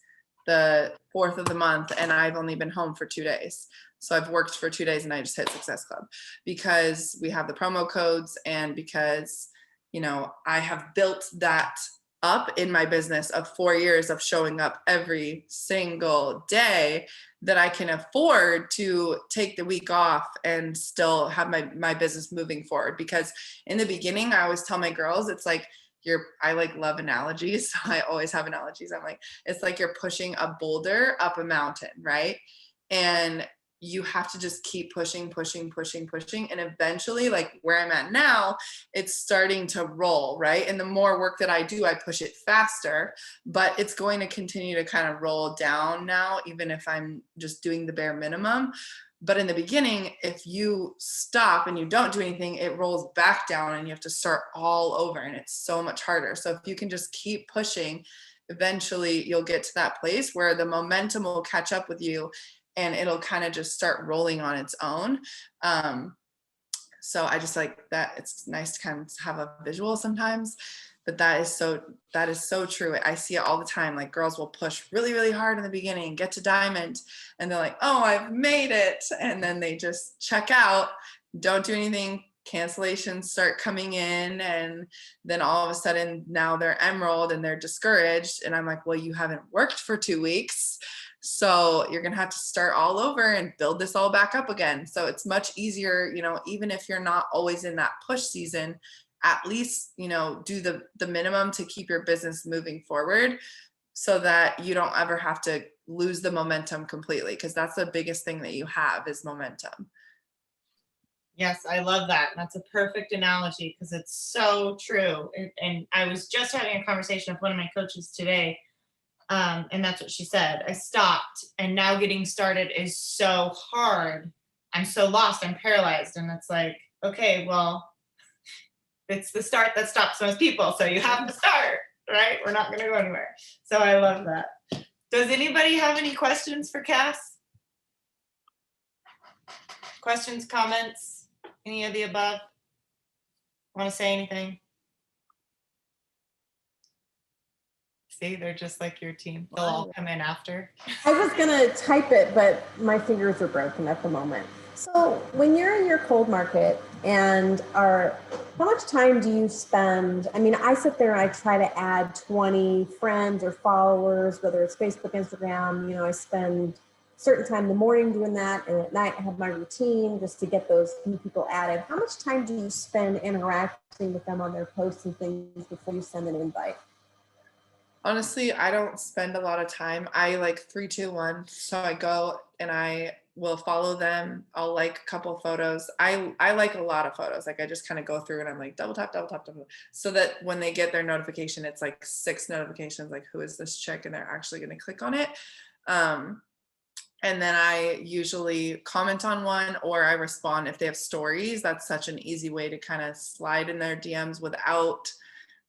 the 4th of the month, and I've only been home for 2 days. So I've worked for 2 days and I just hit Success Club because we have the promo codes, and because, I have built that up in my business of 4 years of showing up every single day, that I can afford to take the week off and still have my business moving forward. Because in the beginning, I always tell my girls, it's like, I like love analogies. So I always have analogies. I'm like, it's like you're pushing a boulder up a mountain, right? And you have to just keep pushing. And eventually, like where I'm at now, it's starting to roll, right? And the more work that I do, I push it faster, but it's going to continue to kind of roll down now, even if I'm just doing the bare minimum. But in the beginning, if you stop and you don't do anything, it rolls back down and you have to start all over, and it's so much harder. So if you can just keep pushing, eventually you'll get to that place where the momentum will catch up with you and it'll kind of just start rolling on its own. So I just like that. It's nice to kind of have a visual sometimes, but that is so true. I see it all the time. Like girls will push really, really hard in the beginning, get to diamond, and they're like, oh, I've made it. And then they just check out, don't do anything. Cancellations start coming in. And then all of a sudden now they're emerald and they're discouraged. And I'm like, well, you haven't worked for 2 weeks. So you're going to have to start all over and build this all back up again. So it's much easier, even if you're not always in that push season, at least, do the minimum to keep your business moving forward so that you don't ever have to lose the momentum completely. Because that's the biggest thing that you have is momentum. Yes, I love that. That's a perfect analogy because it's so true. And I was just having a conversation with one of my coaches today. And that's what she said. I stopped, and now getting started is so hard. I'm so lost. I'm paralyzed. And it's like, okay, well, it's the start that stops most people. So you have to start, right? We're not going to go anywhere. So I love that. Does anybody have any questions for Cass? Questions, comments, any of the above? Want to say anything? See, they're just like your team. They'll all come in after. I was gonna type it, but my fingers are broken at the moment. So when you're in your cold market and how much time do you spend? I mean, I sit there and I try to add 20 friends or followers, whether it's Facebook, Instagram, I spend certain time in the morning doing that. And at night I have my routine just to get those new people added. How much time do you spend interacting with them on their posts and things before you send an invite? Honestly, I don't spend a lot of time. I like 3, 2, 1. So I go and I will follow them. I'll like a couple photos. I like a lot of photos. Like I just kind of go through and I'm like double tap, so that when they get their notification, it's like 6 notifications, like who is this chick? And they're actually going to click on it. And then I usually comment on one, or I respond if they have stories. That's such an easy way to kind of slide in their DMs without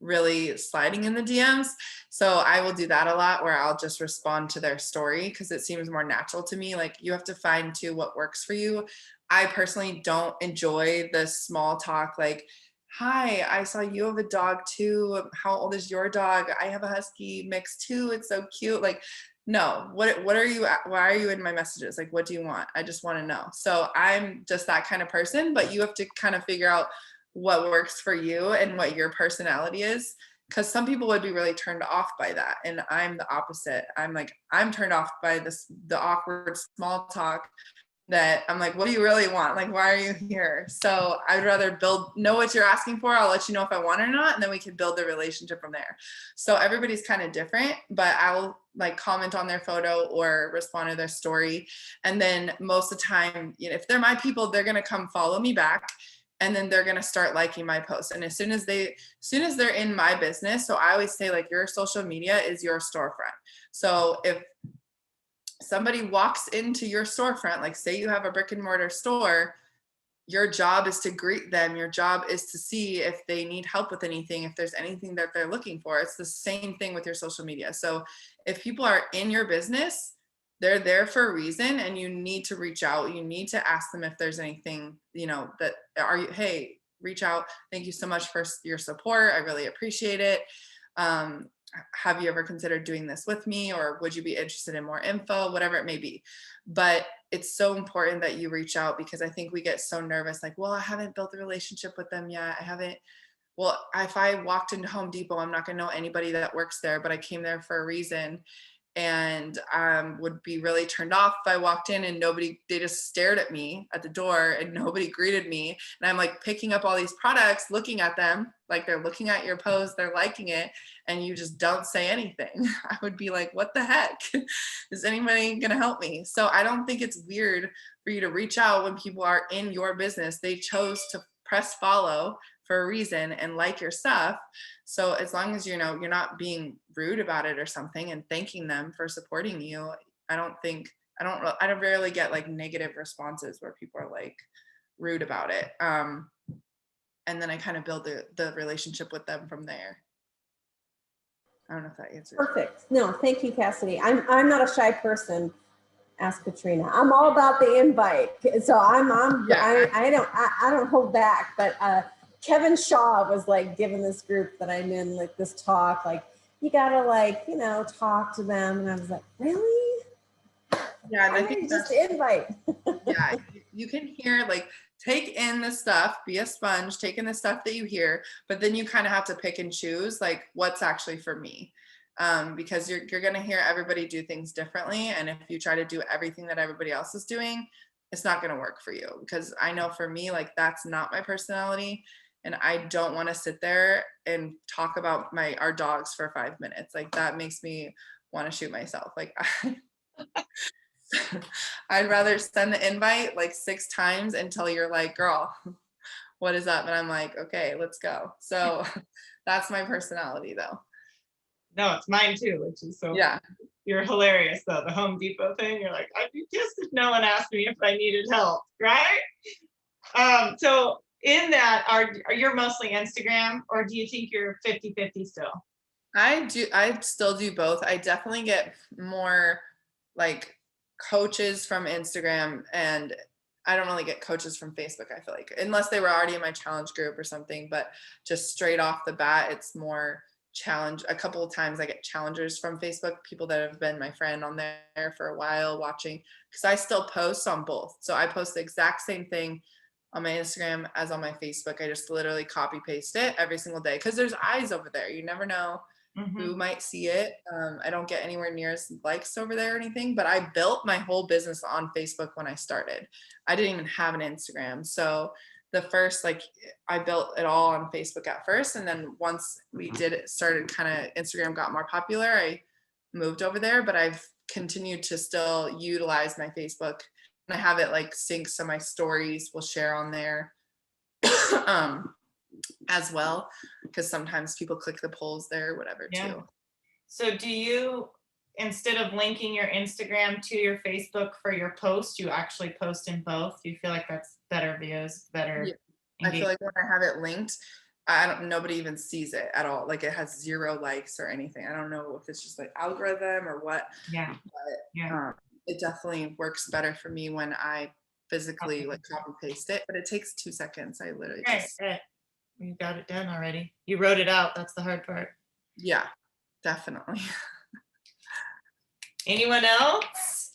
really sliding in the DMs. So I will do that a lot, where I'll just respond to their story because it seems more natural to me. Like you have to find too what works for you. I personally don't enjoy the small talk, like, hi, I saw you have a dog too. How old is your dog? I have a husky mix too. It's so cute. Like, no, what are you, why are you in my messages? Like, what do you want? I just want to know. So I'm just that kind of person, but you have to kind of figure out what works for you and what your personality is. Because some people would be really turned off by that. And I'm the opposite. I'm turned off by the awkward small talk that I'm like, what do you really want? Like, why are you here? So I'd rather know what you're asking for. I'll let you know if I want or not. And then we can build the relationship from there. So everybody's kind of different, but I'll like comment on their photo or respond to their story. And then most of the time, if they're my people, they're going to come follow me back. And then they're going to start liking my posts. And as soon as they're in my business, so I always say, like, your social media is your storefront. So if somebody walks into your storefront, like say you have a brick and mortar store, your job is to greet them. Your job is to see if they need help with anything, if there's anything that they're looking for. It's the same thing with your social media. So if people are in your business, they're there for a reason, and you need to reach out. You need to ask them if there's anything, hey, reach out. Thank you so much for your support. I really appreciate it. Have you ever considered doing this with me, or would you be interested in more info, whatever it may be. But it's so important that you reach out, because I think we get so nervous, like, well, I haven't built a relationship with them yet. Well, if I walked into Home Depot, I'm not going to know anybody that works there, but I came there for a reason. And would be really turned off if I walked in and they just stared at me at the door and nobody greeted me. And I'm like picking up all these products, looking at them, like they're looking at your post, they're liking it, and you just don't say anything. I would be like, what the heck? Is anybody going to help me? So I don't think it's weird for you to reach out when people are in your business. They chose to press follow for a reason and like your stuff. So as long as you're not being rude about it or something, and thanking them for supporting you, I don't rarely get like negative responses where people are like rude about it. And then I kind of build the relationship with them from there. I don't know if that answers. Perfect. No, thank you, Cassidy. I'm not a shy person. Ask Katrina. I'm all about the invite. So I don't hold back, but Kevin Shaw was like giving this group that I'm in like this talk, like, you gotta like, talk to them. And I was like, really? Yeah, and I think just invite. Yeah, you can hear, like, take in the stuff, be a sponge, take in the stuff that you hear, but then you kind of have to pick and choose, like, what's actually for me. Because you're gonna hear everybody do things differently, and if you try to do everything that everybody else is doing, it's not gonna work for you. Because I know for me, like, that's not my personality. And I don't want to sit there and talk about our dogs for 5 minutes. Like, that makes me want to shoot myself. Like, I'd rather send the invite like 6 times until you're like, girl, what is up? And I'm like, okay, let's go. So that's my personality though. No, it's mine too, which is so yeah. You're hilarious though. The Home Depot thing, you're like, I'd be pissed if no one asked me if I needed help, right? So in that, are you mostly Instagram, or do you think you're 50-50 still? I still do both. I definitely get more like coaches from Instagram, and I don't really get coaches from Facebook, I feel like, unless they were already in my challenge group or something. But just straight off the bat, it's more challenge. A couple of times I get challengers from Facebook, people that have been my friend on there for a while watching, because I still post on both. So I post the exact same thing on my Instagram as on my Facebook. I just literally copy paste it every single day, because there's eyes over there. You never know who might see it. I don't get anywhere near as likes over there or anything, but I built my whole business on Facebook when I started. I didn't even have an Instagram. So the first, like, I built it all on Facebook at first. And then once we started kind of, Instagram got more popular, I moved over there, but I've continued to still utilize my Facebook. I have it like synced, so my stories will share on there as well, because sometimes people click the polls there, whatever too. So do you, instead of linking your Instagram to your Facebook for your post, you actually post in both? Do you feel like that's better views, better? Yeah. I feel like when I have it linked, nobody even sees it at all. Like it has 0 likes or anything. I don't know if it's just like algorithm or what. Yeah. But it definitely works better for me when I physically like copy paste it, but it takes 2 seconds. I literally Right. You got it done already. You wrote it out. That's the hard part. Yeah, definitely. Anyone else?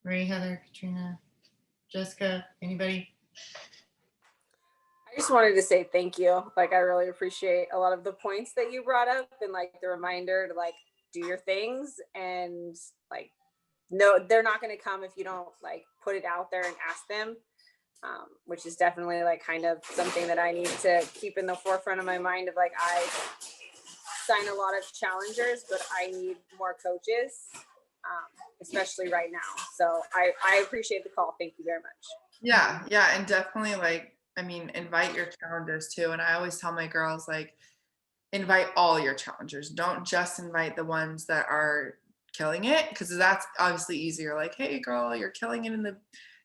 Marie, Heather, Katrina, Jessica, anybody? I just wanted to say thank you. Like, I really appreciate a lot of the points that you brought up and like the reminder to like do your things, and like, no, they're not going to come if you don't like put it out there and ask them, which is definitely like kind of something that I need to keep in the forefront of my mind of like, I sign a lot of challengers, but I need more coaches, especially right now. So I appreciate the call. Thank you very much. Yeah, and definitely like, I mean, invite your challengers too. And I always tell my girls, like, invite all your challengers. Don't just invite the ones that are killing it, because that's obviously easier. Like, hey girl, you're killing it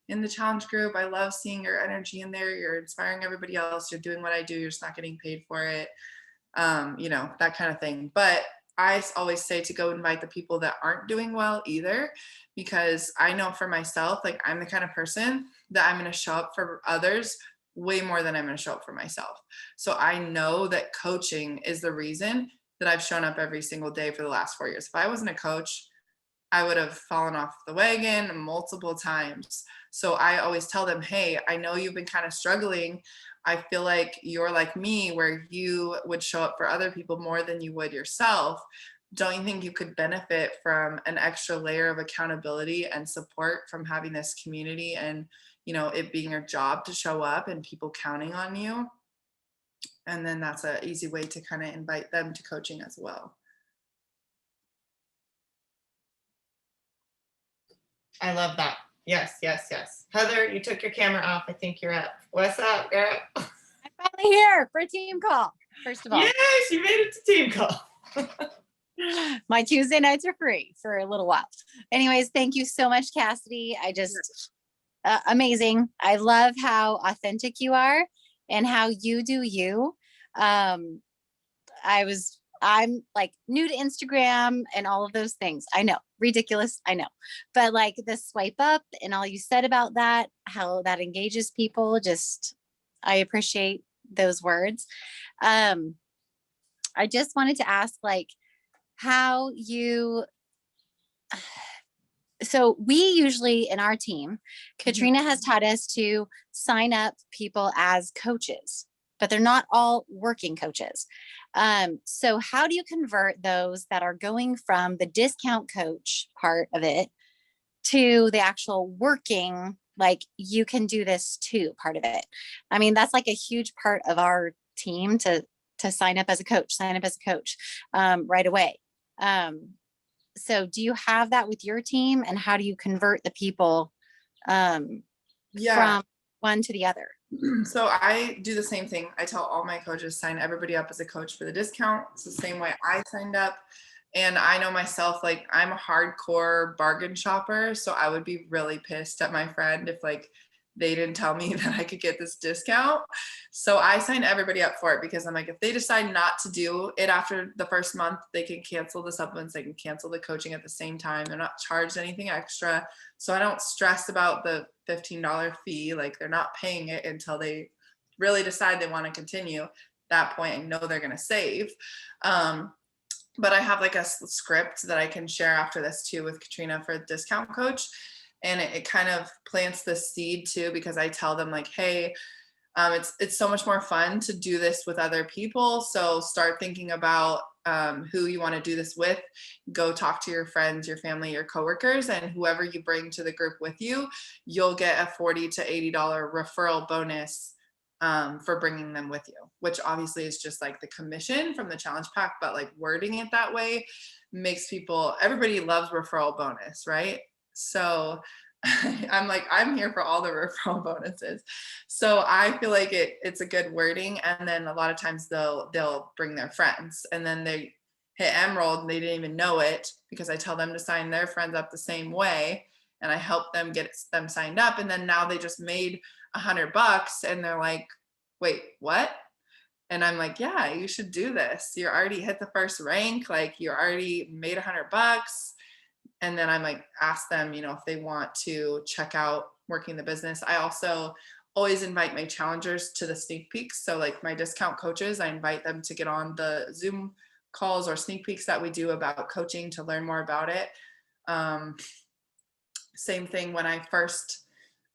in the challenge group. I love seeing your energy in there. You're inspiring everybody else. You're doing what I do. You're just not getting paid for it. That kind of thing. But I always say to go invite the people that aren't doing well either, because I know for myself, like I'm the kind of person that I'm going to show up for others way more than I'm going to show up for myself. So I know that coaching is the reason that I've shown up every single day for the last 4 years. If I wasn't a coach, I would have fallen off the wagon multiple times. So I always tell them, hey, I know you've been kind of struggling. I feel like you're like me, where you would show up for other people more than you would yourself. Don't you think you could benefit from an extra layer of accountability and support from having this community and, it being your job to show up and people counting on you? And then that's an easy way to kind of invite them to coaching as well. I love that. Yes. Heather, you took your camera off. I think you're up. What's up, girl? I'm finally here for a team call. First of all, Yes, you made it to team call. my Tuesday nights are free for a little while. Anyways, thank you so much, Cassidy. I just amazing. I love how authentic you are and how you do you. I'm like new to Instagram and all of those things. I know, ridiculous. I know, but like the swipe up and all you said about that, how that engages people, just, I appreciate those words. I just wanted to ask like how you, so we usually in our team, Katrina has taught us to sign up people as coaches, but they're not all working coaches. So how do you convert those that are going from the discount coach part of it to the actual working, like you can do this too part of it? I mean, that's like a huge part of our team to sign up as a coach right away. So do you have that with your team, and how do you convert the people from one to the other? So I do the same thing. I tell all my coaches, sign everybody up as a coach for the discount. It's the same way I signed up. And I know myself, like I'm a hardcore bargain shopper. So I would be really pissed at my friend if like they didn't tell me that I could get this discount. So I sign everybody up for it, because I'm like, if they decide not to do it after the first month, they can cancel the supplements, they can cancel the coaching at the same time. They're not charged anything extra. So I don't stress about the $15 fee. Like they're not paying it until they really decide they want to continue. At that point, I know they're going to save. But I have like a script that I can share after this too with Katrina for a discount coach. And it kind of plants the seed too, because I tell them like, hey, it's so much more fun to do this with other people. So start thinking about who you want to do this with. Go talk to your friends, your family, your coworkers, and whoever you bring to the group with you, you'll get a $40 to $80 referral bonus for bringing them with you, which obviously is just like the commission from the challenge pack, but like wording it that way makes everybody loves referral bonus, right? So I'm like, I'm here for all the referral bonuses. So I feel like it's a good wording. And then a lot of times they'll bring their friends, and then they hit Emerald and they didn't even know it, because I tell them to sign their friends up the same way. And I help them get them signed up. And then now they just made $100 and they're like, wait, what? And I'm like, yeah, you should do this. You already hit the first rank. Like, you already made $100. And then I'm like, ask them, if they want to check out working the business. I also always invite my challengers to the sneak peeks. So like my discount coaches, I invite them to get on the Zoom calls or sneak peeks that we do about coaching to learn more about it. Same thing when I first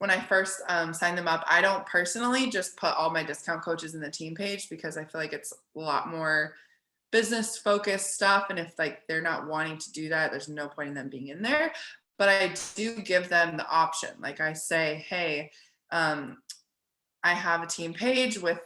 signed them up, I don't personally just put all my discount coaches in the team page, because I feel like it's a lot more business focused stuff. And if like they're not wanting to do that, there's no point in them being in there. But I do give them the option. Like I say, hey, I have a team page with,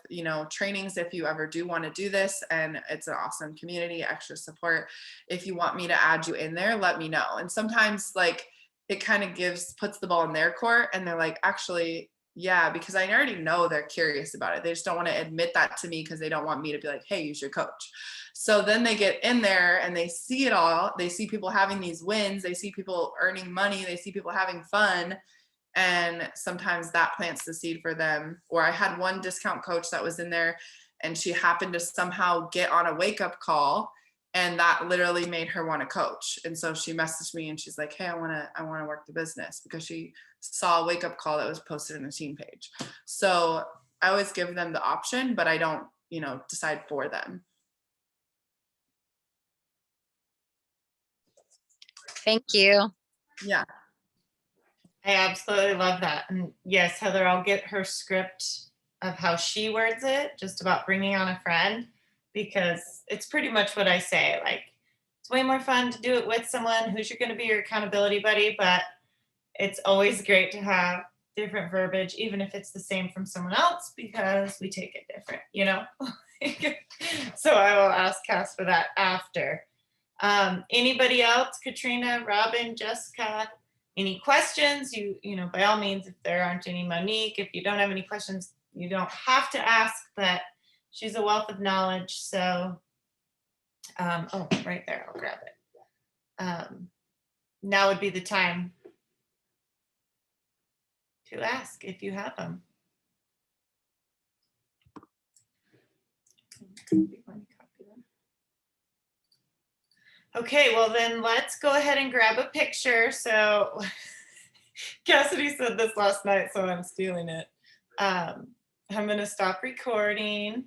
trainings if you ever do want to do this. And it's an awesome community, extra support. If you want me to add you in there, let me know. And sometimes like it kind of puts the ball in their court, and they're like, actually, yeah, because I already know they're curious about it. They just don't want to admit that to me because they don't want me to be like, hey, use your coach. So then they get in there and they see it all. They see people having these wins. They see people earning money. They see people having fun. And sometimes that plants the seed for them. Or I had one discount coach that was in there, and she happened to somehow get on a wake up call, and that literally made her want to coach. And so she messaged me and she's like, hey, I want to work the business, because she saw a wake up call that was posted in the team page. So I always give them the option, but I don't, decide for them. Thank you. Yeah. I absolutely love that. And yes, Heather, I'll get her script of how she words it, just about bringing on a friend, because it's pretty much what I say. Like, it's way more fun to do it with someone who's going to be your accountability buddy, but it's always great to have different verbiage, even if it's the same from someone else, because we take it different, So I will ask Cass for that after. Anybody else? Katrina, Robin, Jessica, any questions? You by all means, if there aren't any, Monique, if you don't have any questions, you don't have to ask, but she's a wealth of knowledge. So, right there, I'll grab it. Now would be the time to ask if you have them. Okay, well then let's go ahead and grab a picture. So Cassidy said this last night, so I'm stealing it. I'm going to stop recording.